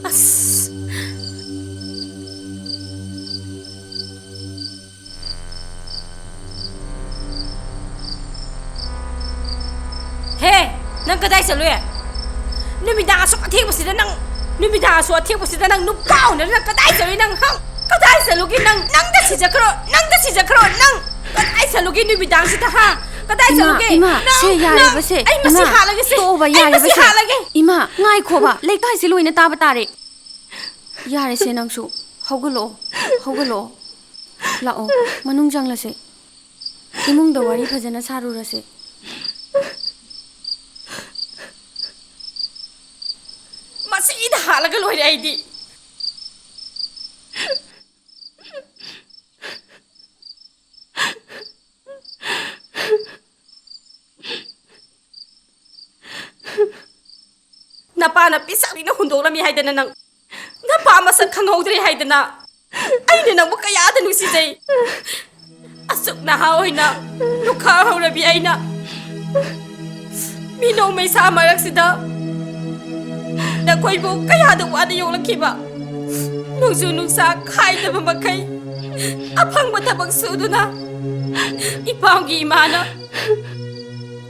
S2: ꯑꯁ ꯍꯦ ꯅꯪ ꯀꯗꯥꯏ ꯆꯠꯂꯨꯏ ꯅꯨꯃꯤꯗꯥꯡ ꯑꯁꯨꯛ ꯑꯊꯦꯡꯕꯁꯤꯗ ꯅꯪ ꯅꯨꯄꯥ ꯎꯅꯔꯒ ꯀꯗꯥꯏ ꯆꯠꯂꯨꯏ ꯅꯪ कदाई चलुगी नंग दा सिजखरो नंग कदाई चलुगी नुबिदांसिता हा कदाई चलुगी
S1: इमा से यारे बसे
S2: आई मसी हालगे से
S1: तो बा यारे बसे इमा ngai खोबा लेखाइ से लोइना ताबा तारे यारे से नंगसु हौगलो लाओ मनुंग जंगलसे इमुंग द वारी फजना सारुरसे
S2: मसी इदा हालगे लोइरे आइदी नपाना पिसालीना हुंदोरमी हाइदना नंग नपा मसक खंगौद्रे हाइदना आइने नंग कयादा नुसिजै असुक नहा होइना नुखा हौरबी आइना मिनो मैसा मरकसिदा नखोइबु कयादा वादा योलखिबा नुजु नुसा खाइदबा मखै अफंगबा थबक सुदुना इपांगी इमाना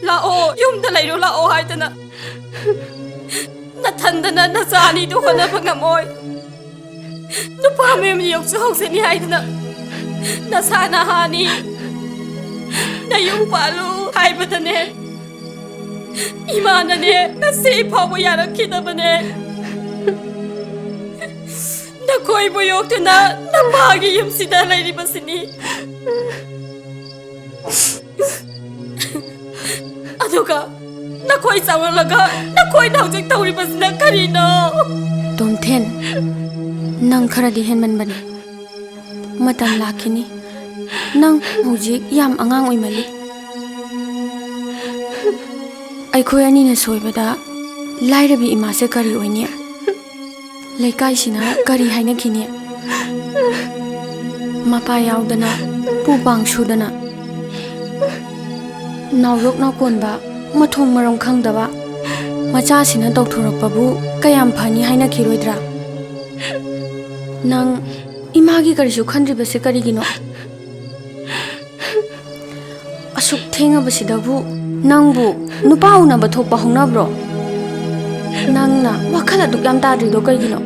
S2: लाओ युमदा लैरो लाओ हाइदना नथंदना नसानी दो होनबा ngамोय नुपा मेम योक्सु हौसनी हाइदना नसाना हानी नयुम पालु हाइबदने इमानने नसे फावो यारखिदबने नखोइबु योक्तुना नपागी युमसिदा लैरिबसिनी अदुगा नखोइ चावलगा नखोइ नाउजक तौरिबसना करिनो
S1: तोमथेन नंग खरदी हेनमन बने मतम लाखिनी नंग हुजिक याम अंगांग ओइमली अखोय अनिना सोइबदा लाइरबी इमासे करी ओइने लेकाइसिना करी हाइना खिने मपा यावदना पुपांग सुदना नावरोक नाकोनबा मथोंग मरम खंगदबा मचासिना तौथोरकपबु कयाम फनी हाइना खिरोइद्रा नंग इमागी करिसु खंद्रिबसे करिगिनो असुक थेंगबसिदबु नंगबु नुपा उनबा थोकपा होंगनाब्रो नंगना वखल अदुक याम ताद्रिदो करिगिनो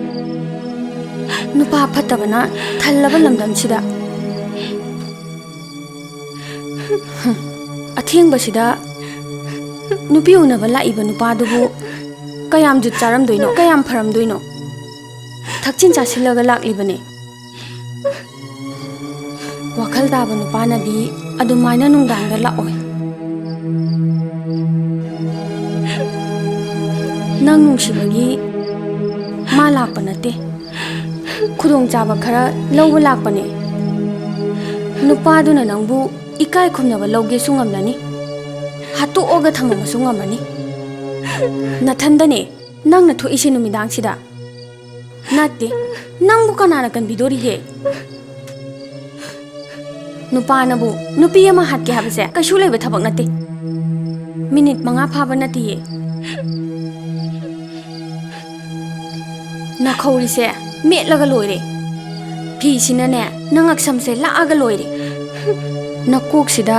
S1: नुपा फत्तबना थल्लबा लमदमसिदा अथेंगबसिदा नुपी उनबा लाइबा नुपादुबु कयाम जुत चारमदोइनो कयाम फरमदोइनो थक्चिन चासिलगा लाक्लिबने वखल दाबा नुपानादि अदुमाइना नुंदांगा लाओय नंग नुंसिबगी मा लाक्पा नते खुदोंग चाबा खरा लौबा लाक्पने नुपादुना नंगबु इकाय खुमनबा लौगे सुंगमलनी हातु ओगा थममा सुंगमनी नथंदने नंगना थोइसे नुमिदांगसिदा नाते नंगबु कनाना कनबिदोरी हे नुपानबु नुपी अमा हातके हाबसे कशु लेबे थबक नते मिनिट मंगा फाबा नतिये नखौरिसे मेटलगा लोइरे फिसिनने नंगक समसे लाआगा लोइरे नकोकसिदा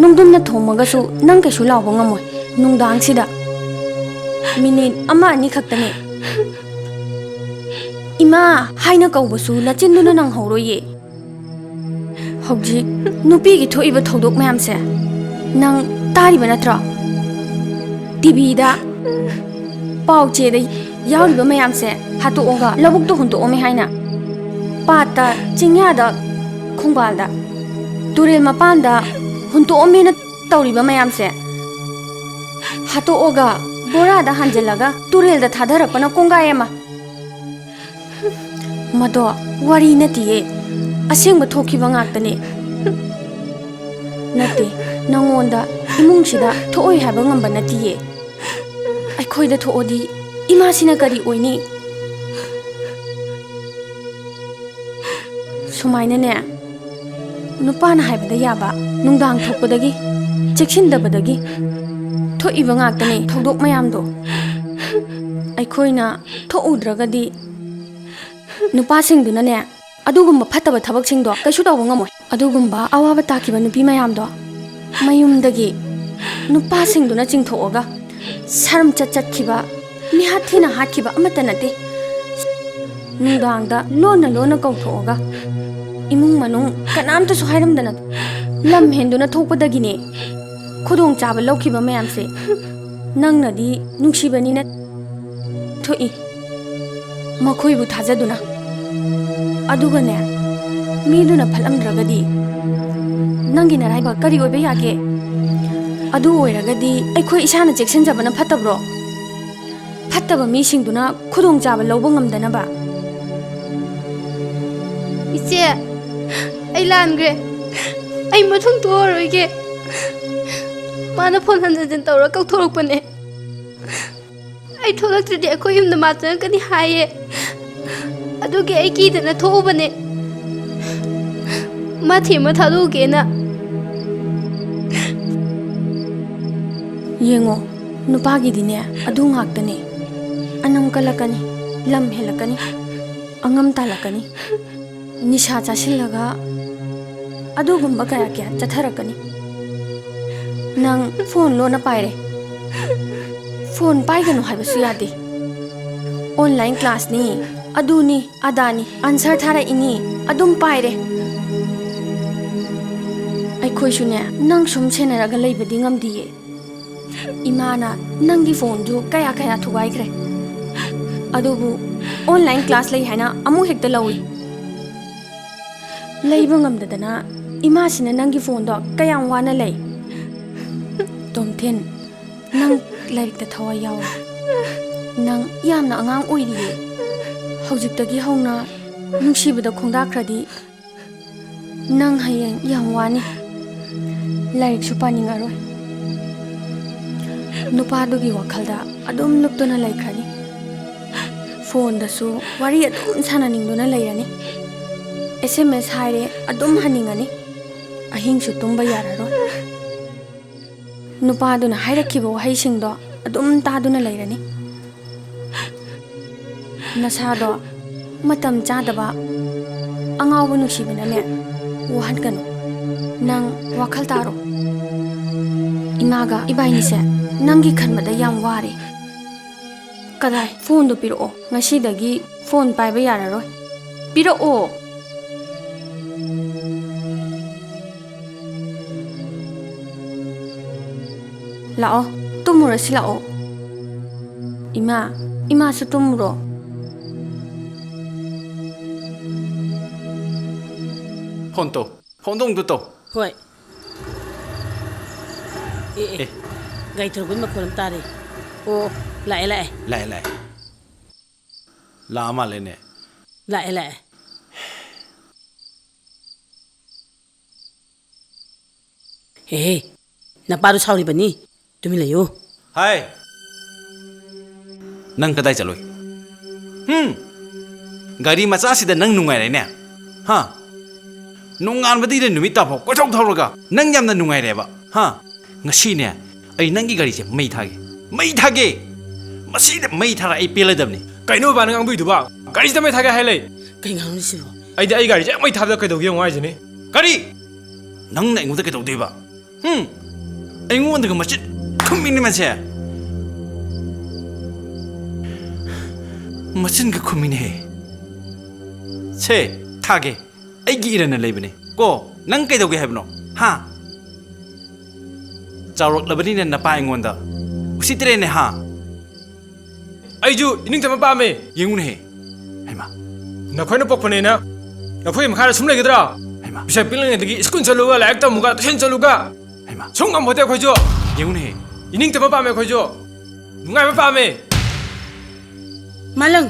S1: नुंगदुमना थोमगसु नंग केसु लावबा ngамोय नुंगदांगसिदा मिनिट अमा अनि खक्तने इमा हाइना कौबसु नचिन्दुना नंग हौरोये हौजिक नुपीगी थोइबा थौदोक मयामसे नंग तारिबा नत्रा टीवीदा पाउचेदा याउरिबा मयामसे हातोगा लबुकतो हुंतोमे हाइना पाता चिंग्यादा खोंबालदा तुरेल मपानदा हुंतोमेना तौरिबा मयामसे हातोगा ꯕꯣꯔꯥꯗ ꯍꯥꯟꯖꯤꯜꯂꯒ ꯇꯨꯔꯦꯜꯗ ꯊꯥꯗꯔꯛꯄꯅ ꯀꯣꯡꯒꯥꯏ ꯑꯃ ꯃꯗꯣ ꯋꯥꯔꯤ ꯅꯠꯇꯤꯌꯦ ꯑꯁꯦꯡꯕ ꯊꯣꯛꯈꯤꯕ ꯉꯥꯛꯇꯅꯦ ꯅꯠꯇꯦ ꯅꯪꯉꯣꯟꯗ ꯏꯃꯨꯡꯁꯤꯗ ꯊꯣꯛꯑꯣꯏ ꯍꯥꯏꯕ ꯉꯝꯕ ꯅꯠꯇꯤꯌꯦ ꯑꯩꯈꯣꯏꯗ ꯊꯣꯛꯑꯗꯤ ꯏꯃꯥꯁꯤꯅ ꯀꯔꯤ ꯑꯣꯏꯅꯤ ꯁꯨꯃꯥꯏꯅꯅꯦ ꯅꯨꯄꯥꯅ ꯍꯥꯏꯕꯗ ꯌꯥꯕ ꯅꯨꯡꯗꯥꯡ ꯊꯣꯛꯄꯗꯒꯤ ꯆꯦꯛꯁꯤꯟꯗꯕꯗꯒꯤ ꯊꯣꯛꯏꯕ ꯉꯥꯛꯇꯅꯦ ꯊꯧꯗꯣꯛ ꯃꯌꯥꯝꯗꯣ ꯑꯩꯈꯣꯏꯅ ꯊꯣꯛꯎꯗ꯭ꯔꯒꯗꯤ ꯅꯨꯄꯥꯁꯤꯡꯗꯨꯅꯅꯦ ꯑꯗꯨꯒꯨꯝꯕ ꯐꯠꯇꯕ ꯊꯕꯛꯁꯤꯡꯗꯣ ꯀꯩꯁꯨ ꯇꯧꯕ ꯉꯝꯃꯣꯏ ꯑꯗꯨꯒꯨꯝꯕ ꯑꯋꯥꯕ ꯇꯥꯈꯤꯕ ꯅꯨꯄꯤ ꯃꯌꯥꯝꯗꯣ ꯃꯌꯨꯝꯗꯒꯤ ꯅꯨꯄꯥꯁꯤꯡꯗꯨꯅ ꯆꯤꯡꯊꯣꯛꯑꯒ ꯁꯔꯝꯆꯠ ꯆꯠꯈꯤꯕ ꯃꯤꯍꯥꯠꯊꯤꯅ ꯍꯥꯠꯈꯤꯕ ꯑꯃꯠꯇ ꯅꯠꯇꯦ ꯅꯨꯡꯗꯥꯡꯗ ꯂꯣꯟꯅ ꯂꯣꯟꯅ ꯀꯧꯊꯣꯛꯑꯒ ꯏꯃꯨꯡ ꯃꯅꯨꯡ ꯀꯅꯥꯝꯇꯁꯨ ꯍꯥꯏꯔꯝꯗꯅ ꯂꯝ ꯍꯦꯟꯗꯨꯅ ꯊꯣꯛꯄꯗꯒꯤꯅꯦ ꯈꯨꯗꯣꯡꯆꯥꯕ ꯂꯧꯈꯤꯕ ꯃꯌꯥꯝꯁꯦ ꯅꯪꯅꯗꯤ ꯅꯨꯡꯁꯤꯕꯅꯤꯅ ꯊꯣꯛꯏ ꯃꯈꯣꯏꯕꯨ ꯊꯥꯖꯗꯨꯅ ꯑꯗꯨꯒꯅꯦ ꯃꯤꯗꯨꯅ ꯐꯠꯂꯝꯗ꯭ꯔꯒꯗꯤ ꯅꯪꯒꯤ ꯅꯔꯥꯏꯕꯛ ꯀꯔꯤ ꯑꯣꯏꯕ ꯌꯥꯒꯦ ꯑꯗꯨ ꯑꯣꯏꯔꯒꯗꯤ ꯑꯩꯈꯣই ꯏꯁꯥꯅ ꯆꯦꯛꯁꯤꯟꯖꯕꯅ ꯐꯠꯇꯕ꯭ꯔꯣ ꯐꯠꯇꯕ ꯃꯤꯁꯤꯡꯗꯨꯅ ꯈꯨꯗꯣꯡꯆꯥꯕ ꯂꯧꯕ ꯉꯝꯗꯅꯕ
S3: 이제 ꯑꯩ ꯂꯥꯟꯈ꯭ꯔꯦ ꯑꯩ ꯃꯇꯨꯡ ꯊꯣꯛꯑꯔꯣꯏꯒꯦ ꯃꯥꯅ ꯐꯣꯟ ꯍꯟꯖꯤꯟ ꯍꯟꯖꯤꯟ ꯇꯧꯔ ꯀꯧꯊꯣꯔꯛꯄꯅꯦ ꯑꯩ ꯊꯣꯛꯂꯛꯇ꯭ꯔꯗꯤ ꯑꯩꯈꯣꯏ ꯌꯨꯝꯗ ꯃꯥ ꯆꯪꯉꯛꯀꯅꯤ ꯍꯥꯏꯌꯦ ꯑꯗꯨꯒꯤ ꯑꯩ ꯀꯤꯗꯅ ꯊꯣꯛꯎꯕꯅꯦ ꯃꯥ ꯊꯦꯝꯃ ꯊꯥꯗꯣꯛꯎꯒꯦꯅ
S1: ꯌꯦꯡꯉꯣ ꯅꯨꯄꯥꯒꯤꯗꯤꯅꯦ ꯑꯗꯨ ꯉꯥꯛꯇꯅꯦ ꯑꯅꯝ ꯀꯜꯂꯛꯀꯅꯤ ꯂꯝ ꯍꯦꯜꯂꯛꯀꯅꯤ ꯑꯉꯝ ꯇꯥꯜꯂꯛꯀꯅꯤ ꯅꯤꯁꯥ ꯆꯥꯁꯤꯜꯂꯒ ꯑꯗꯨꯒꯨꯝꯕ ꯀꯌꯥ ꯀꯌꯥ ꯆꯠꯊꯔꯛꯀꯅꯤ ꯅꯪ ꯐꯣꯟ ꯂꯣꯟꯅ ꯄꯥꯏꯔꯦ ꯐꯣꯟ ꯄꯥꯏꯒꯅꯨ ꯍꯥꯏꯕꯁꯨ ꯌꯥꯗꯦ ꯑꯣꯟꯂꯥꯏꯟ क्लासनी अदुनी अदानी आंसर थारइनी अदुम पाइरे अखोइसुने नंग सुम सेनरगा लेबदि ngamदिए इमाना नंगी फोन जो कया कया थुगाइख्रे अदुबु ऑनलाइन क्लास लई हैना अमु हेक्ता लौई लेबा ngamददना इमासिना नंगी फोन दो कया वाना लई तोमथेन नंग लाइरिकता थवा याव नंग यामना अंगांग ओइरिए हौजिक्तगी हौना नुंसिबदा खोंदाख्रदी नंग हयेंग याम वानी लाइरिकसु पानिंगारोय नुपादुगी वखलदा अदुम लुप्तुना लैख्रनी फोन दसु वारी अदुम सानानिंगदुना लैरनी SMS हाइरे अदुम हनिंगनी अहिंगसु तुम्बा यारारोय नुपादुना हाइरखिबो वहैसिंगदो अदुम तादुना लैरनी नसादो मतम चादबा अंगाव नुसीबनाने वहनगनु नंग वखल तारो इमागा इबाइनिसे नंगी खनबदा याम वारे कदाय फोन दो पिरो ngasiदगी फोन पाइबा यारारोय पिरो लाओ तुमुरसि लाओ इमा सु तुमुरो
S6: फोन तो फोन दो तो
S4: ꯍꯣꯏ ꯑꯦ ꯒꯥꯔꯤ ꯊꯧꯔꯛꯄꯒꯤ ꯃꯈꯣꯟ ꯑꯃ ꯇꯥꯔꯦ ꯑꯣ ꯂꯥꯛꯑꯦ
S6: लाए ला मालेने
S4: ꯂꯥꯛꯑꯦ ꯍꯦ ꯅꯄꯥꯗꯣ ꯁꯥꯎꯔꯤꯕꯅꯤ ꯇꯨꯃꯤꯟ ꯂꯩꯌꯨ
S6: हाय नंग कदाई चलोय गाड़ी मचा सिदा नंग नुंगाइरेने हा नुंगानबदी रे नुमित ताफो कोथौ थौरगा नंग यामना नुंगाइरेबा हा ngasiने ai nangi gari se mai thage masi de mai thara ai peladabni
S5: kaino ba nang bui duba gari da mai thage hai lei
S4: ꯀꯩ ꯉꯥꯡꯅꯁꯤꯕꯣ
S5: ai da ai gari je mai thab da kai dog yong ai jini
S6: gari nang na ingu da kai dog deba ai ngu da machit khumini ma se machin ga khumini he se thage ai gi irana leibane ko nang kai dog hai bno ha चारोक लबनी ने नपा इंगोंदा उसी तरह ने हाँ
S5: ai ju ining tama pa me
S6: Yangon है हैमा
S5: na khoi na pok phane na na khoi makha sum lai gedra
S6: हैमा
S5: bisa pilang ne dagi school chaluga laik ta muga tuition chaluga
S6: हैमा
S5: sung am hote khoi jo
S6: Yangon है
S5: ining tama pa me khoi jo ꯅꯨꯡꯉꯥꯏꯕ ꯄꯥꯝꯃꯦ
S4: Malang,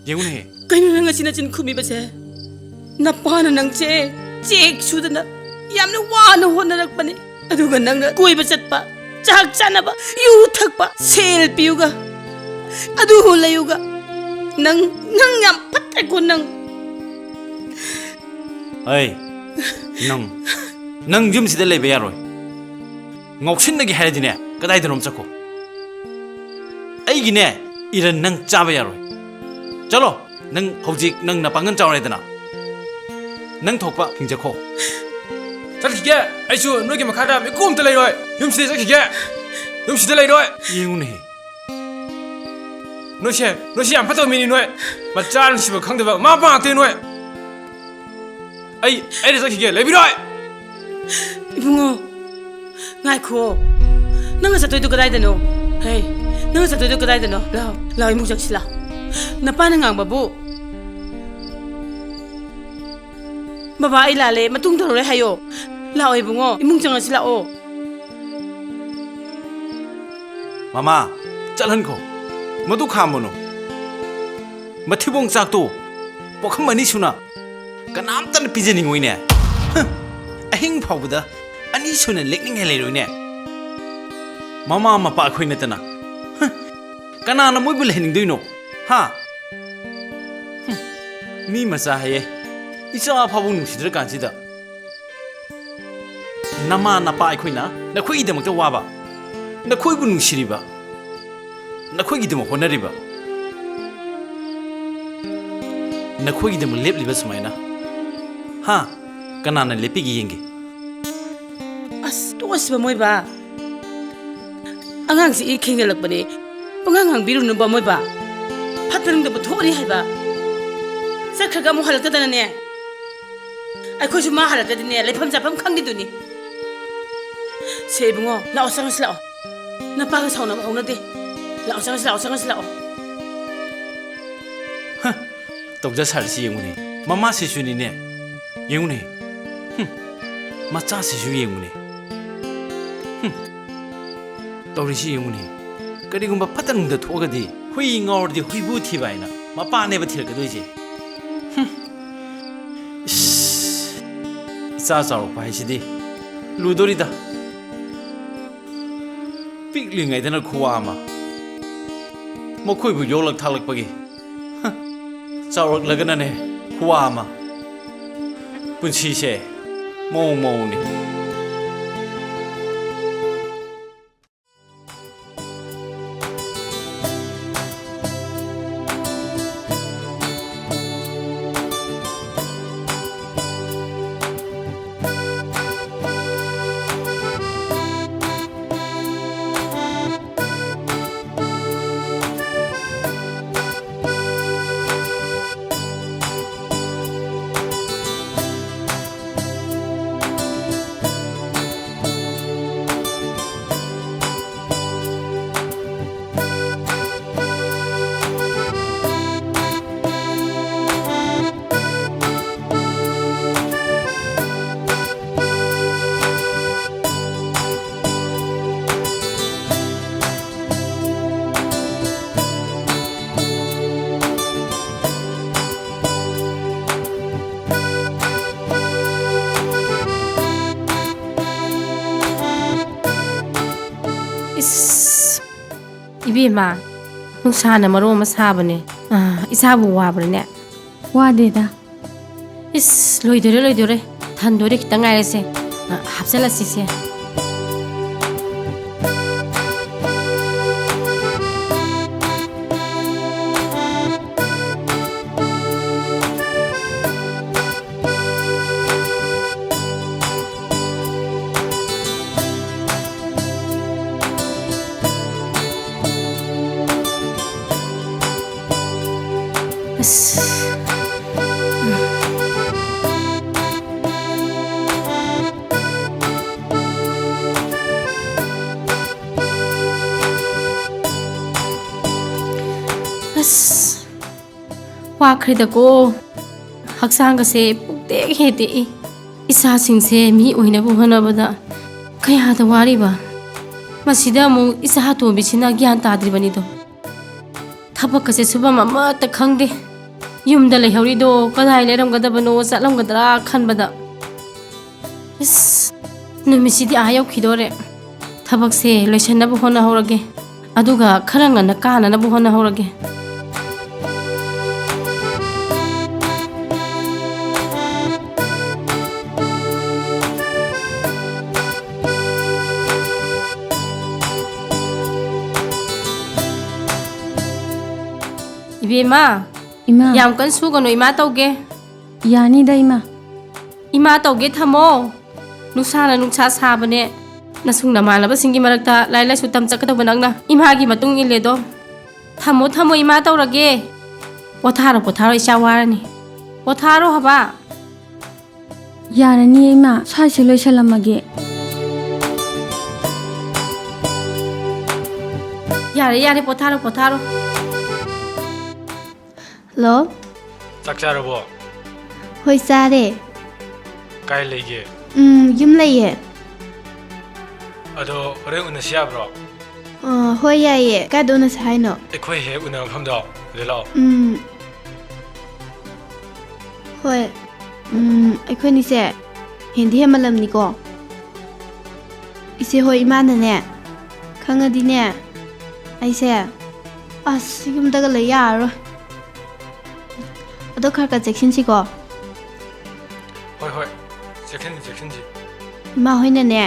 S5: ꯌꯦꯡꯉꯨꯅꯦ
S4: kayo na nga sinachin kumibase. Napana ng check suda na. Yam na wano ho na nagpani. Aduga nang na kuy basat pa. Chak chana ba, yutak pa, selfie ga. Adu ho layo ga. Nang yam patay ko nang.
S6: Ay, nang yum sida lay bayaroy. Ngoksin nagi haradine, kaday danom chako. Ay gine, iran nang chaba yaroy. Chalo, nang hojik nang napangan chawray dana. Nang thokpa hingjakho.
S5: ꯆꯠꯈꯤꯒꯦ ꯑꯩꯁꯨ ꯅꯣꯏꯒꯤ ꯃꯈꯥꯗ ꯃꯤꯀꯨꯞ ꯑꯝꯇ ꯂꯩꯔꯣꯏ ꯌꯨꯝꯁꯤꯗ ꯆꯠꯈꯤꯒꯦ ꯌꯨꯝꯁꯤꯗ ꯂꯩꯔꯣꯏ
S6: ꯌꯦꯡꯉꯨꯅꯦ
S5: ꯅꯣꯏꯁꯦ ꯌꯥꯝ ꯐꯠꯇꯕ ꯃꯤꯅꯤ ꯅꯣꯏ ꯃꯆꯥ ꯅꯨꯡꯁꯤꯕ ꯈꯪꯗꯕ ꯃꯃꯥ ꯃꯄꯥ ꯉꯥꯛꯇꯅꯤ ꯅꯣꯏ ꯑꯩꯗ ꯆꯠꯈꯤꯒꯦ ꯂꯩꯕꯤꯔꯣꯏ
S4: Ibungo, ngay ko. Nang sa to'y kaday dano. Hey, nang sa to'y kaday dano. Lao imong jak sila. Napana nga ang babu. Babae lale, matung daro hayo. Lao ibungo, imong janga sila o.
S6: Mama, chalan ko. Madu khamono. Mathibong chakto. Pokham mani suna. Kanam tan pijani ngoine. Ahing phawda ani suna lekning helai roine. Mama mapa khoina tana. Kanana moi bul hening doino. Ha. Mi macha haye. Isa phawung nusidra kansida. Nama napa khoina na khoi idamta waba. Na khoi bu nusiriba. Na khoi idam honariba. Na khoi idam lepliba sumaina. Ha. Kanana lepigi yenge.
S4: As, tuwas ba mo'y ba? Angang si iking nalagpani. Pangangang biru na ba mo'y ba? Patanong na ba tuwari hay ba? Sa kaga mo halata na niya. Ay ko siya mahalata din niya. Lepam sapam kang dito ni. Sa ibo ngo, laosang sila o. Napakasaw na mauna di. Laosang sila o.
S6: Ha. Tokja sarisi yengune. Mama sisuni ne. Yengune. Macha sisu yengune. Taurisi yengune. Karigumba patanungda thogadi hui ngawrdi huibu thibaina mapa neba thirkadoise. Isa saw paisidi ludorida. Piklingai dana khuwa ama. Mokhoibu yolak thalakpagi. Chawrak lagana ne khuwa ama. Punsi se mau ni.
S2: 이비마 농사나 마로마 사버네 이사부 와버네
S1: 와데다.
S2: 이스 로이더래 단도리 기타 가야세 합살라시세 와크리다고 학상가세 푹대게 해대 이사싱세 미 오이나부 하나보다 그야다 와리바 ꯃꯁꯤꯗ ꯑꯃꯨꯛ ꯏꯆꯥ ꯑꯇꯣꯝꯕꯤꯁꯤꯅ ꯒ꯭ꯌꯥꯟ ꯇꯥꯗ꯭ꯔꯤꯕꯅꯤꯗꯣ ꯊꯕꯛꯀꯁꯦ ꯁꯨꯐꯝ ꯑꯃꯠꯇ ꯈꯪꯗꯦ ꯌꯨꯝꯗ ꯂꯩꯍꯧꯔꯤꯗꯣ ꯀꯗꯥꯏ ꯂꯩꯔꯝꯒꯗꯕꯅꯣ ꯆꯠꯂꯝꯒꯗ꯭ꯔꯥ ꯈꯟꯕꯗ ꯑꯁ ꯅꯨꯃꯤꯠꯁꯤꯗꯤ ꯑꯥ ꯌꯧꯈꯤꯗꯣꯔꯦ ꯊꯕꯛꯁꯦ ꯂꯣꯏꯁꯤꯟꯅꯕ ꯍꯣꯠꯅꯍꯧꯔꯒꯦ ꯑꯗꯨꯒ ꯈꯔ ꯉꯟꯅ ꯀꯥꯅꯅꯕ ꯍꯣꯠꯅꯍꯧꯔꯒꯦ 이베마
S1: 이마
S2: ꯌꯥꯝ ꯀꯟ ꯁꯨꯒꯅꯨ 이마 ꯇꯧꯒꯦ
S1: 야니다 이마
S2: 이마 ꯇꯧꯒꯦ ꯊꯝꯃꯣ ꯅꯨꯡꯁꯥꯅ ꯅꯨꯡꯁꯥ ꯁꯥꯕꯅꯦ ꯅꯁꯨꯡ ꯅꯃꯥꯟꯅꯕꯁꯤꯡꯒꯤ ꯃꯔꯛꯇ ꯂꯥꯏ ꯂꯥꯏꯁꯨ ꯇꯝ ꯆꯠꯀꯗꯧꯕ ꯅꯪꯅ ꯏꯃꯥꯒꯤ ꯃꯇꯨꯡ ꯏꯜꯂꯦꯗꯣ ꯊꯝꯃꯣ 이마 ꯇꯧꯔꯒꯦ ꯄꯣꯊꯥꯔꯣ 이샤 와라니 ꯄꯣꯊꯥꯔꯣ 하바
S1: 야라니 이마 사실 로이샬라마게
S2: 야래 포타로
S3: ꯍꯜꯂꯣ
S5: ꯆꯥꯛ ꯆꯥꯔꯕꯣ
S3: ꯍꯣꯏ ꯆꯥꯔꯦ
S5: ꯀꯥꯏ ꯂꯩꯒꯦ
S3: ꯌꯨꯝ ꯂꯩꯌꯦ
S5: ꯑꯗꯣ ꯍꯣꯔꯦꯟ ꯎꯅꯁꯤ ꯌꯥꯕ꯭ꯔꯣ
S3: ꯍꯣꯏ ꯌꯥꯏꯌꯦ ꯀꯥꯏꯗ ꯎꯅꯁꯦ ꯍꯥꯏꯅꯣ
S5: ꯑꯩꯈꯣꯏ ꯍꯦꯛ ꯎꯅꯕ ꯃꯐꯝꯗꯣ ꯑꯗꯨ ꯂꯥꯛꯑꯣ
S3: ꯍꯣꯏ ꯑꯩꯈꯣꯏꯅꯤꯁꯦ ꯍꯦꯟꯗꯤ ꯍꯦꯟꯃꯜꯂꯝꯅꯤꯀꯣ ꯏꯆꯦ ꯍꯣꯏ ꯏꯃꯥꯅꯅꯦ ꯈꯪꯉꯗꯤꯅꯦ ꯑꯩꯁꯦ ꯑꯁ ꯌꯨꯝꯗꯒ ꯂꯩ ꯌꯥꯔꯔꯣꯏ ꯑꯗꯣ ꯈꯔ ꯆꯦꯛꯁꯤꯟꯁꯤꯀꯣ
S5: ꯍꯣꯏ ꯆꯦꯛꯁꯤꯟꯁꯤ
S3: ꯏꯃꯥ ꯍꯣꯏꯅꯅꯦ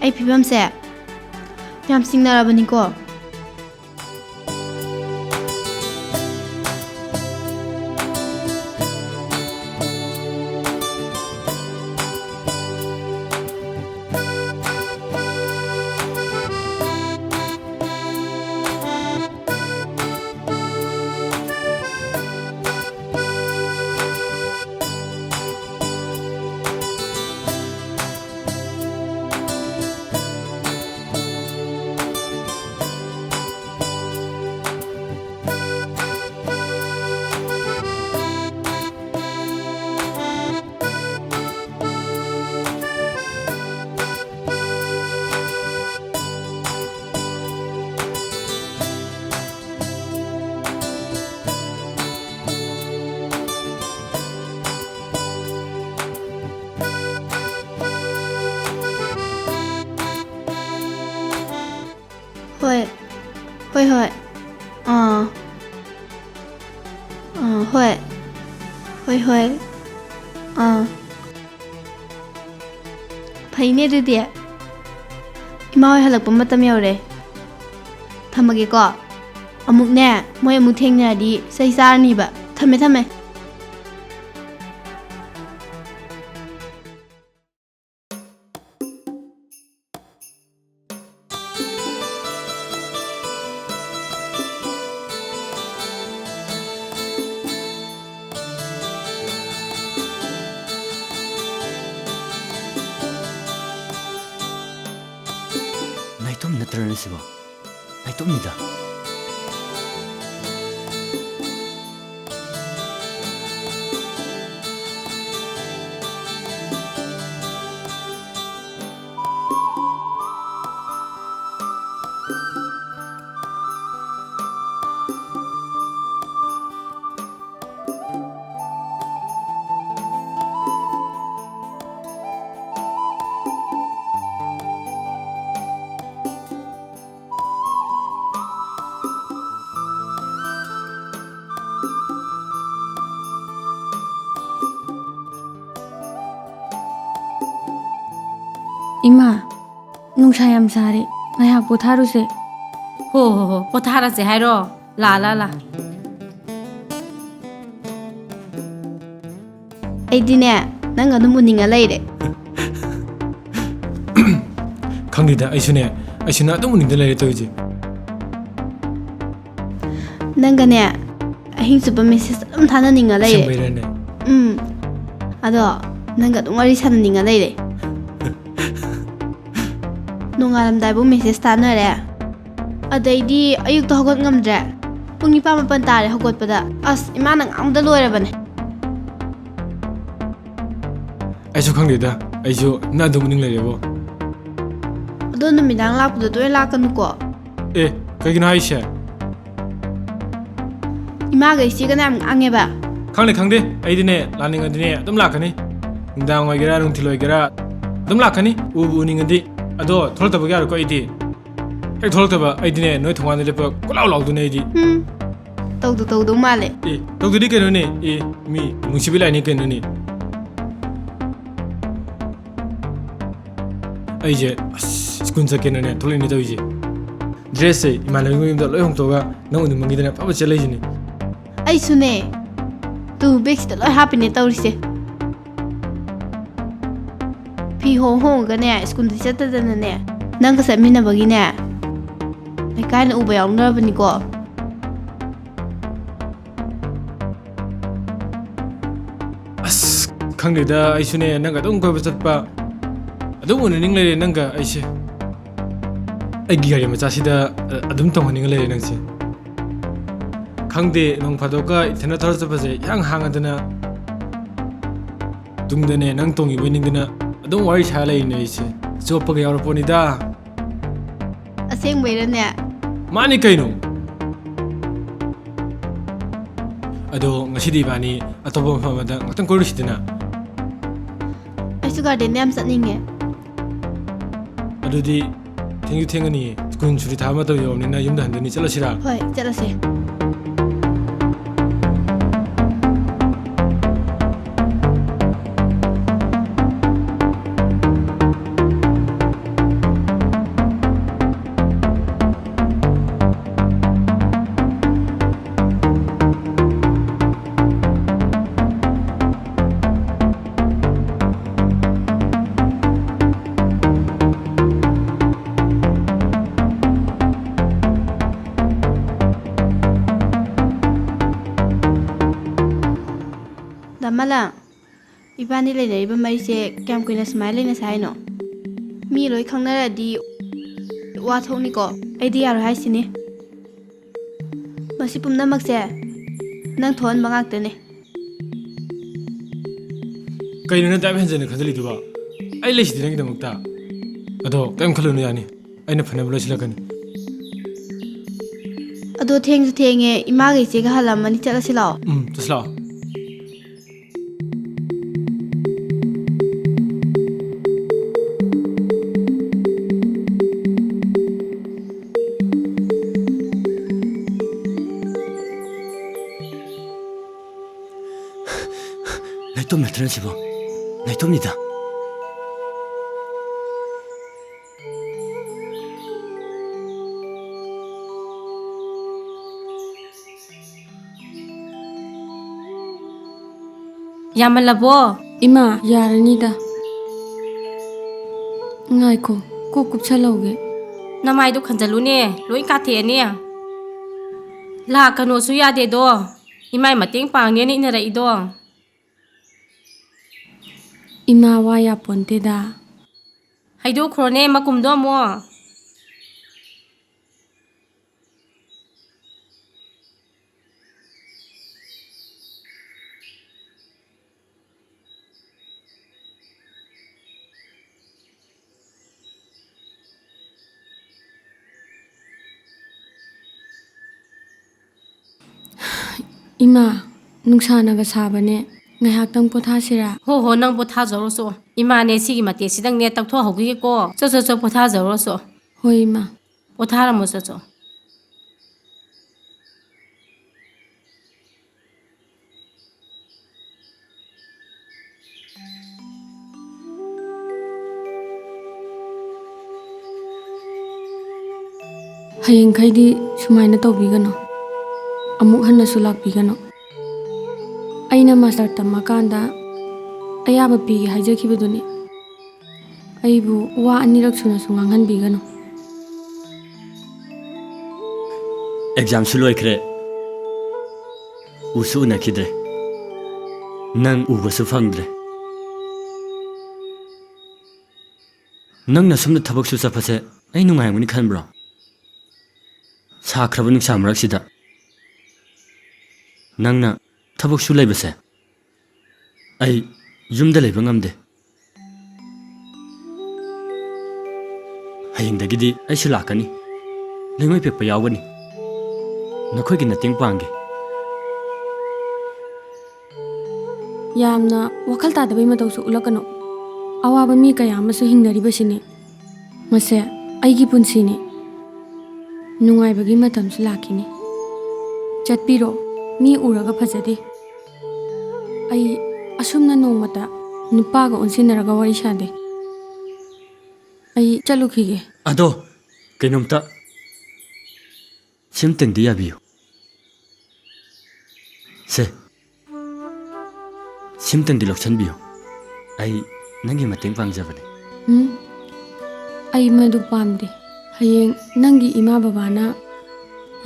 S3: ꯑꯩ ꯐꯤꯕꯝꯁꯦ ꯌꯥꯝ ꯆꯤꯡꯅꯔꯕꯅꯤꯀꯣ ꯍꯣꯏ ꯍꯣꯏ ꯍꯣꯏ ꯐꯩꯅꯦ ꯑꯗꯨꯗꯤ ꯏꯃꯥ ꯍꯣꯏ ꯍꯜꯂꯛꯄ ꯃꯇꯝ ꯌꯧꯔꯦ ꯊꯝꯃꯒꯦꯀꯣ ꯑꯃꯨꯛꯅꯦ ꯃꯣꯏ ꯑꯃꯨꯛ ꯊꯦꯡꯅꯔꯗꯤ ꯆꯩ ꯆꯥꯔꯅꯤꯕ ꯊꯝꯃꯦ
S7: 나이톱 나트라는 시고 나이톱니다
S1: 이마 농사 얌 사리 나야 보타루세
S2: 호 포타라세 하이로 라라라
S3: ꯑꯩꯗꯤꯅꯦ ꯅꯪ ꯑꯗꯨꯝ ꯎꯅꯤꯡꯉ ꯂꯩꯔꯦ
S5: ꯈꯪꯗꯦꯗ ꯑꯩꯁꯨꯅ ꯑꯗꯨꯝ ꯎꯅꯤꯡꯗ ꯂꯩꯔꯦ ꯇꯧꯔꯤꯁꯦ
S3: ꯅꯪꯒꯅꯦ ꯑꯍꯤꯡ ꯆꯨꯞꯄ ꯃꯦꯁꯦꯖ ꯑꯗꯨꯝ ꯊꯥꯅꯅꯤꯡꯉ ꯂꯩꯔꯦ
S5: ꯁꯦꯡꯕꯩꯔꯅꯦ
S3: ꯑꯗꯣ ꯅꯪꯒ ꯑꯗꯨꯝ ꯋꯥꯔꯤ ꯁꯥꯟꯅꯅꯤꯡꯉ ꯂꯩꯔꯦ ꯅꯣꯡꯉꯥꯜꯂꯝꯗꯥꯏꯕꯨ ꯃꯦꯁꯦꯖ ꯊꯥꯅꯔꯦ ꯑꯗꯩꯗꯤ ꯑꯌꯨꯛꯇ ꯍꯧꯒꯠ ꯉꯝꯗ꯭ꯔꯦ ꯄꯨꯡ 9-10 ꯇꯥꯔꯦ ꯍꯧꯒꯠꯄꯗ ꯑꯁ ꯏꯃꯥꯅ ꯉꯥꯡꯕꯗ ꯂꯣꯏꯔꯕꯅꯦ
S5: ꯑꯩꯁꯨ ꯈꯪꯗꯦꯗ ꯑꯩꯁꯨ ꯅꯪ ꯑꯗꯨꯝ ꯎꯅꯤꯡ ꯂꯩꯔꯦꯕꯣ
S3: ꯑꯗꯣ ꯅꯨꯃꯤꯗꯥꯡ ꯂꯥꯛꯄꯗ ꯇꯣꯏꯅ ꯂꯥꯛꯀꯅꯨꯀꯣ
S5: ꯑꯦ ꯀꯩꯒꯤꯅꯣ ꯍꯥꯏꯁꯦ
S3: ꯏꯃꯥꯒ ꯏꯆꯦꯒꯅ ꯌꯥꯝ ꯉꯥꯡꯉꯦꯕ
S5: ꯈꯪꯗꯦ ꯑꯩꯗꯤꯅꯦ ꯂꯥꯛꯅꯤꯡꯉꯗꯤꯅꯦ ꯑꯗꯨꯝ ꯂꯥꯛꯀꯅꯤ ꯅꯨꯡꯗꯥꯡ ꯑꯣꯏꯒꯦꯔꯥ ꯅꯨꯡꯊꯤꯜ ꯑꯣꯏꯒꯦꯔꯥ ꯑꯗꯨꯝ ꯂꯥꯛꯀꯅꯤ ꯎꯕꯨ ꯎꯅꯤꯡꯉꯗꯤ ꯑꯗꯣ ꯊꯣꯛꯂꯛꯇꯕ ꯌꯥꯔꯣꯏꯀꯣ ꯑꯩꯗꯤ ꯍꯦꯛ ꯊꯣꯛꯂꯛꯇꯕ ꯑꯩꯗꯤꯅꯦ ꯅꯣꯏ ꯊꯣꯡꯒꯥꯟꯗ ꯂꯦꯞꯄ ꯀꯣꯂꯥꯎ ꯂꯥꯎꯗꯣꯏꯅꯦ ꯑꯩꯗꯤ
S3: ꯇꯧꯗꯧ ꯃꯥꯜꯂꯦ
S5: ꯑꯦ ꯇꯧꯗꯗꯤ ꯀꯩꯅꯣꯅꯦ ꯑꯦ ꯃꯤ ꯅꯨꯡꯁꯤꯕꯤ ꯂꯥꯏꯅꯤ ꯀꯩꯅꯣꯅꯦ ꯑꯩꯁꯦ ꯁ꯭ꯀꯨꯜ ꯆꯠꯀꯦꯅꯅꯦ ꯊꯣꯛꯂꯛꯏꯅꯦ ꯇꯧꯔꯤꯁꯦ ꯗ꯭ꯔꯦꯁꯁꯦ ꯏꯃꯥꯟꯅꯕꯤ ꯃꯌꯨꯝꯗ ꯂꯣꯏ ꯍꯣꯡꯇꯣꯛꯑꯒ ꯅꯪ ꯎꯅꯤꯡꯕꯒꯤꯗꯅ ꯐꯕ ꯆꯦꯜꯂꯛꯏꯁꯤꯅꯦ
S3: ꯑꯩꯁꯨꯅꯦ ꯇꯨ ꯕꯦꯛꯁꯤꯗ ꯂꯣꯏ ꯍꯥꯞꯄꯤꯅꯦ ꯇꯧꯔꯤꯁꯦ ꯐꯤ ꯍꯣꯡꯉꯒꯅꯦ ꯁ꯭ꯀꯨꯜꯗ ꯆꯠꯇꯗꯅꯅꯦ ꯅꯪꯒ ꯆꯠꯃꯤꯟꯅꯕꯒꯤꯅꯦ ꯂꯩꯀꯥꯏꯅ ꯎꯕ ꯌꯥꯎꯅꯔꯕꯅꯤꯀꯣ
S5: ꯈꯪꯗꯦꯗ ꯑꯩꯁꯨꯅꯦ ꯅꯪꯒ ꯑꯗꯨꯝ ꯀꯣꯏꯕ ꯆꯠꯄ ꯑꯗꯨꯝ ꯎꯅꯅꯤꯡ ꯂꯩꯔꯦ ꯅꯪꯒ ꯑꯩꯁꯦ ꯑꯩꯒꯤ ꯒꯥꯔꯤ ꯃꯆꯥꯁꯤꯗ ꯑꯗꯨꯝ ꯇꯣꯡꯍꯟꯅꯤꯡꯉ ꯂꯩꯔꯦ ꯅꯪꯁꯦ ꯈꯪꯗꯦ ꯅꯣꯡ ꯐꯥꯗꯣꯛꯀ ꯏꯊꯟꯗ ꯊꯧꯔ ꯆꯠꯄꯁꯦ ꯏꯍꯥꯡ ꯍꯥꯡꯉꯗꯅ ꯇꯨꯡꯗꯅꯦ ꯅꯪ ꯇꯣꯡꯉꯤꯕꯣꯏ ꯅꯤꯡꯗꯅ ꯑꯗꯨꯝ ꯋꯥꯔꯤ ꯁꯥꯔ ꯂꯩꯔꯤꯅꯦ ꯑꯩꯁꯦ ꯆꯣꯞꯄꯒ ꯌꯥꯎꯔꯛꯄꯅꯤꯗ
S3: ꯑꯁꯦꯡꯕꯩꯔꯅꯦ
S5: ꯃꯥꯅꯤ ꯀꯩꯅꯣ ꯑꯗꯣ ꯉꯁꯤꯗꯤ ꯏꯕꯥꯅꯤ ꯑꯇꯣꯞꯄ ꯃꯐꯝ ꯑꯃꯗ ꯉꯥꯛꯇꯪ ꯀꯣꯏꯔꯨꯁꯤꯗꯅ
S3: ꯑꯩꯁꯨ ꯒꯥꯔꯗꯦꯟꯗ ꯌꯥꯝ ꯆꯠꯅꯤꯡꯉꯦ
S5: ꯑꯗꯨꯗꯤ ꯊꯦꯡꯉꯅꯤꯌꯦ ꯁ꯭ꯀꯨꯜ ꯁꯨꯇꯤ ꯊꯥꯕ ꯃꯇꯝ ꯌꯧꯔꯕꯅꯤꯅ ꯌꯨꯝꯗ ꯍꯟꯗꯣꯏꯅꯤ ꯆꯠꯂꯁꯤꯔꯥ
S3: ꯍꯣꯏ ꯆꯠꯂꯁꯦ ꯗꯃꯂꯥ 이반이 레이버 마이세 ꯀꯌꯥꯝ ꯀꯨꯏꯅ ꯁꯨꯃꯥꯏꯅ ꯂꯩꯅꯁꯦ ꯍꯥꯏꯅꯣ ꯃꯤ ꯂꯣꯏ ꯈꯪꯅꯔꯗꯤ ꯋꯥ ꯊꯣꯛꯅꯤꯀꯣ ꯑꯩꯗꯤ ꯌꯥꯔꯣꯏ ꯍꯥꯏꯁꯤꯅꯤ ꯃꯁꯤ ꯄꯨꯝꯅꯃꯛꯁꯦ ꯅꯪ ꯊꯣꯛꯍꯟꯕ ꯉꯥꯛꯇꯅꯦ
S5: ꯀꯩꯅꯣ ꯅꯪ ꯇꯥꯏꯞ ꯍꯦꯟꯖꯟꯅ ꯈꯟꯖꯤꯜꯂꯤꯗꯨꯕ ꯑꯩ ꯂꯩꯁꯤꯗꯤ ꯅꯪꯒꯤꯗꯃꯛꯇ ꯑꯗꯣ ꯀꯩꯝ ꯈꯜꯂꯨꯅꯨ ꯌꯥꯅꯤ ꯑꯩꯅ ꯐꯅꯕ ꯂꯣꯏꯁꯤꯜꯂꯛꯀꯅꯤ
S3: ꯑꯗꯣ ꯊꯦꯡꯁꯨ ꯊꯦꯡꯉꯦ ꯏꯃꯥꯒ ꯏꯆꯦꯒ ꯍꯜꯂꯝꯃꯅꯤ ꯆꯠꯂꯁꯤ ꯂꯥꯛꯑꯣ
S5: ꯆꯠꯁꯤ ꯂꯥꯛꯑꯣ
S7: 나이톱 몇트는 집어 나이톱니다
S2: ꯌꯥꯝꯃꯜꯂꯕꯣ
S1: ꯏꯃꯥ ꯌꯥꯔꯅꯤꯗ ꯉꯥꯏꯈꯣ ꯀꯣꯛ ꯀꯨꯞꯁꯜꯍꯧꯒꯦ
S2: ꯅꯃꯥꯏꯗꯣ ꯈꯟꯖꯜꯂꯨꯅꯦ ꯂꯣꯏ ꯀꯥꯊꯦꯛꯑꯅꯤ ꯂꯥꯛꯀꯅꯣꯁꯨ ꯌꯥꯗꯦꯗꯣ ꯏꯃꯥꯏ ꯃꯇꯦꯡ ꯄꯥꯡꯅꯦꯅ ꯏꯟꯅꯔꯛꯏꯗꯣ
S1: ꯏꯃꯥ ꯋꯥ ꯌꯥꯄꯣꯟꯇꯦꯗ
S2: ꯍꯩꯗꯣꯛꯈ꯭ꯔꯣꯅꯦ ꯃꯀꯨꯝꯗꯣ ꯑꯃꯨꯛ
S1: ꯏꯃꯥ ꯅꯨꯡꯁꯥꯅꯒ ꯁꯥꯕꯅꯦ ꯉꯥꯏꯍꯥꯛꯇꯪ ꯄꯣꯊꯥꯁꯤꯔꯥ
S2: ꯍꯣ ꯅꯪ ꯄꯣꯊꯥꯖꯔꯣꯆꯣ ꯏꯃꯥꯅꯦ ꯁꯤꯒꯤ ꯃꯇꯦꯛꯁꯤꯗꯪꯅꯦ ꯇꯛꯊꯣꯛꯍꯧꯈꯤꯒꯦꯀꯣ ꯆꯣ ꯄꯣꯊꯥꯖꯔꯣꯆꯣ
S1: ꯍꯣꯏ ꯏꯃꯥ
S2: ꯄꯣꯊꯥꯔꯝꯃꯣ ꯆꯣ
S1: ꯍꯌꯦꯡꯈꯩꯗꯤ ꯁꯨꯃꯥꯏꯅ ꯇꯧꯕꯤꯒꯅꯨ ꯑꯃꯨꯛ ꯍꯟꯅꯁꯨ ꯂꯥꯛꯄꯤꯒꯅꯨ ꯑꯩꯅ ꯃꯥꯁꯇꯔ ꯇꯝꯃꯀꯥꯟꯗ ꯑꯌꯥꯕ ꯄꯤꯒꯦ ꯍꯥꯏꯖꯈꯤꯕꯗꯨꯅꯤ ꯑꯩꯕꯨ ꯋꯥ ꯑꯅꯤꯔꯛ ꯁꯨꯅꯁꯨ ꯉꯥꯡꯍꯟꯕꯤꯒꯅꯨ
S7: ꯑꯦꯛꯖꯥꯝꯁꯨ ꯂꯣꯏꯈ꯭ꯔꯦ ꯎꯁꯨ ꯎꯅꯈꯤꯗ꯭ꯔꯦ ꯅꯪ ꯎꯕꯁꯨ ꯐꯪꯗ꯭ꯔꯦ ꯅꯪꯅ ꯁꯨꯝꯅ ꯊꯕꯛꯁꯨ ꯆꯠꯄꯁꯦ ꯑꯩ ꯅꯨꯡꯉꯥꯏꯔꯝꯒꯅꯤ ꯈꯟꯕ꯭ꯔꯣ ꯁꯥꯈ꯭ꯔꯕ ꯅꯨꯡꯁꯥ ꯃꯔꯛꯁꯤꯗ ꯅꯪꯅ ꯊꯕꯛꯁꯨ ꯂꯩꯕꯁꯦ ꯑꯩ ꯌꯨꯝꯗ ꯂꯩꯕ ꯉꯝꯗꯦ ꯍꯌꯦꯡꯗꯒꯤꯗꯤ ꯑꯩꯁꯨ ꯂꯥꯛꯀꯅꯤ ꯂꯩꯉꯣꯏ ꯄꯦꯛꯄ ꯌꯥꯎꯒꯅꯤ ꯅꯈꯣꯏꯒꯤ ꯃꯇꯦꯡ ꯄꯥꯡꯒꯦ
S1: ꯌꯥꯝꯅ ꯋꯥꯈꯜ ꯇꯥꯗꯕꯩ ꯃꯇꯧꯁꯨ ꯎꯠꯂꯛꯀꯅꯨ ꯑꯋꯥꯕ ꯃꯤ ꯀꯌꯥ ꯑꯃꯁꯨ ꯍꯤꯡꯅꯔꯤꯕꯁꯤꯅꯤ ꯃꯁꯦ ꯑꯩꯒꯤ ꯄꯨꯟꯁꯤꯅꯤ ꯅꯨꯡꯉꯥꯏꯕꯒꯤ ꯃꯇꯝꯁꯨ ꯂꯥꯛꯈꯤꯅꯤ ꯆꯠꯄꯤꯔꯣ ꯃꯤ ꯎꯔꯒ ꯐꯖꯗꯦ ꯑꯩ ꯑꯁꯨꯝꯅ ꯅꯣꯡꯃꯇ ꯅꯨꯄꯥꯒ ꯑꯣꯟꯁꯤꯟꯅꯔꯒ ꯋꯥꯔꯤ ꯁꯥꯗꯦ ꯑꯩ ꯆꯠꯂꯨꯈꯤꯒꯦ
S7: ꯑꯗꯣ ꯀꯩꯅꯣꯝꯇ ꯁꯤꯝꯇꯪꯗꯤ ꯌꯥꯕꯤꯌꯨ ꯁꯦ ꯁꯤꯝꯇꯪꯗꯤ ꯂꯧꯁꯟꯕꯤꯌꯨ ꯑꯩ ꯅꯪꯒꯤ ꯃꯇꯦꯡ ꯄꯥꯡꯖꯕꯅꯤ
S1: ꯑꯩ ꯃꯗꯨ ꯄꯥꯝꯗꯦ ꯍꯌꯦꯡ ꯅꯪꯒꯤ ꯏꯃꯥ ꯕꯕꯥꯅ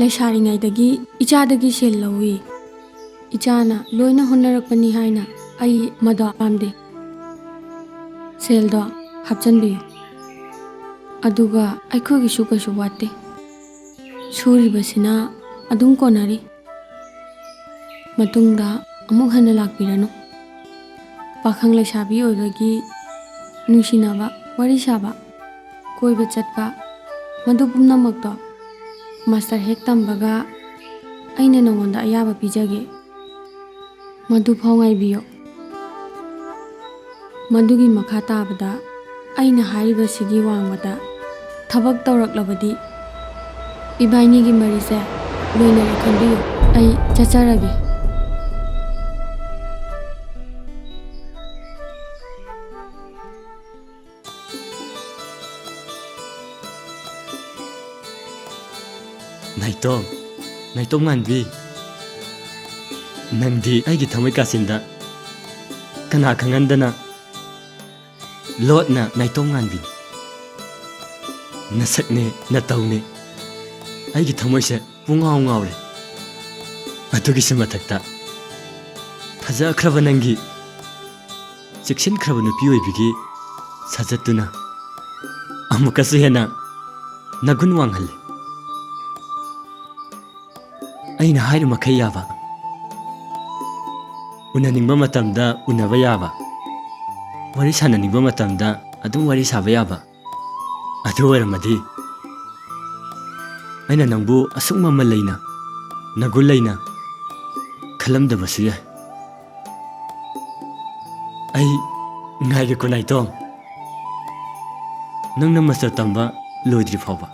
S1: ꯂꯩꯁꯥꯔꯤꯉꯩꯗꯒꯤ ꯏꯆꯥꯗꯒꯤ ꯁꯦꯜ ꯂꯧꯏ ꯏꯆꯥꯅ ꯂꯣꯏꯅ ꯍꯣꯠꯅꯔꯛꯄꯅꯤ ꯍꯥꯏꯅ ꯑꯩ ꯃꯗꯨ ꯄꯥꯝꯗꯦ ꯁꯦꯜꯗꯣ ꯍꯥꯞꯆꯟꯕꯤꯌꯨ ꯑꯗꯨꯒ ꯑꯩꯈꯣꯏꯒꯤꯁꯨ ꯀꯩꯁꯨ ꯋꯥꯠꯇꯦ ꯁꯨꯔꯤꯕꯁꯤꯅ ꯑꯗꯨꯝ ꯀꯣꯟꯅꯔꯤ ꯃꯇꯨꯡꯗ ꯑꯃꯨꯛ ꯍꯟꯅ ꯂꯥꯛꯄꯤꯔꯅꯨ ꯄꯥꯈꯪ ꯂꯩꯁꯥꯕꯤ ꯑꯣꯏꯕꯒꯤ ꯅꯨꯡꯁꯤꯅꯕ ꯋꯥꯔꯤ ꯁꯥꯕ ꯀꯣꯏꯕ ꯆꯠꯄ ꯃꯗꯨ ꯄꯨꯝꯅꯃꯛꯇꯣ ꯃꯥꯁꯇꯔ ꯍꯦꯛ ꯇꯝꯕꯒ ꯑꯩꯅ ꯅꯉꯣꯟꯗ ꯑꯌꯥꯕ ꯄꯤꯖꯒꯦ ꯃꯗꯨ ꯐꯥꯎ ꯉꯥꯏꯕꯤꯌꯨ ꯃꯗꯨꯒꯤ ꯃꯈꯥ ꯇꯥꯕꯗ ꯑꯩꯅ ꯍꯥꯏꯔꯤꯕꯁꯤꯒꯤ ꯋꯥꯡꯃꯗ ꯊꯕꯛ ꯇꯧꯔꯛꯂꯕꯗꯤ ꯏꯕꯥꯏꯅꯤꯒꯤ ꯃꯔꯤꯁꯦ ꯂꯣꯏꯅꯔꯦ ꯈꯟꯕꯤꯌꯨ ꯑꯩ ꯆꯠꯆꯔꯒꯦ
S7: ꯅꯥꯏꯇꯣꯝ ꯅꯥꯏꯇꯣꯝ ꯉꯥꯟꯕꯤ ꯅꯪꯗꯤ ꯑꯩꯒꯤ ꯊꯃꯣꯏ ꯀꯥꯆꯤꯟꯗ ꯀꯅꯥ ꯈꯪꯍꯟꯗꯅ ꯂꯣꯠꯅ ꯅꯥꯏꯇꯣꯝ ꯉꯥꯟꯕꯤꯅꯤ ꯅꯁꯛꯅꯦ ꯅꯇꯧꯅꯦ ꯑꯩꯒꯤ ꯊꯃꯣꯏꯁꯦ ꯄꯨꯡꯉꯥꯎ ꯉꯥꯎꯔꯦ ꯑꯗꯨꯒꯤꯁꯨ ꯃꯊꯛꯇ ꯐꯖꯈ꯭ꯔꯕ ꯅꯪꯒꯤ ꯆꯦꯛꯁꯤꯟꯈ꯭ꯔꯕ ꯅꯨꯄꯤ ꯑꯣꯏꯕꯤꯒꯤ ꯁꯥꯖꯠꯇꯨꯅ ꯑꯃꯨꯛꯀꯁꯨ ꯍꯦꯟꯅ ꯅꯒꯨꯟ ꯋꯥꯡꯍꯜꯂꯤ ꯑꯩꯅ ꯍꯥꯏꯔꯤꯃꯈꯩ ꯌꯥꯕ ꯎꯅꯅꯤꯡꯕ ꯃꯇꯝꯗ ꯎꯅꯕ ꯌꯥꯕ ꯋꯥꯔꯤ ꯁꯥꯟꯅꯅꯤꯡꯕ ꯃꯇꯝꯗ ꯑꯗꯨꯝ ꯋꯥꯔꯤ ꯁꯥꯕ ꯌꯥꯕ ꯑꯗꯨ ꯑꯣꯏꯔꯝꯃꯗꯤ ꯑꯩꯅ ꯅꯪꯕꯨ ꯑꯁꯨꯛ ꯃꯃꯜ ꯂꯩꯅ ꯅꯒꯨꯟ ꯂꯩꯅ ꯈꯜꯂꯝꯗꯕꯁꯨ ꯌꯥꯏ ꯑꯩ ꯉꯥꯏꯒꯦꯀꯣ ꯅꯥꯏꯇꯣꯝ ꯅꯪꯅ ꯃꯥꯁꯇꯔ ꯇꯝꯕ ꯂꯣꯏꯗ꯭ꯔꯤ ꯐꯥꯎꯕ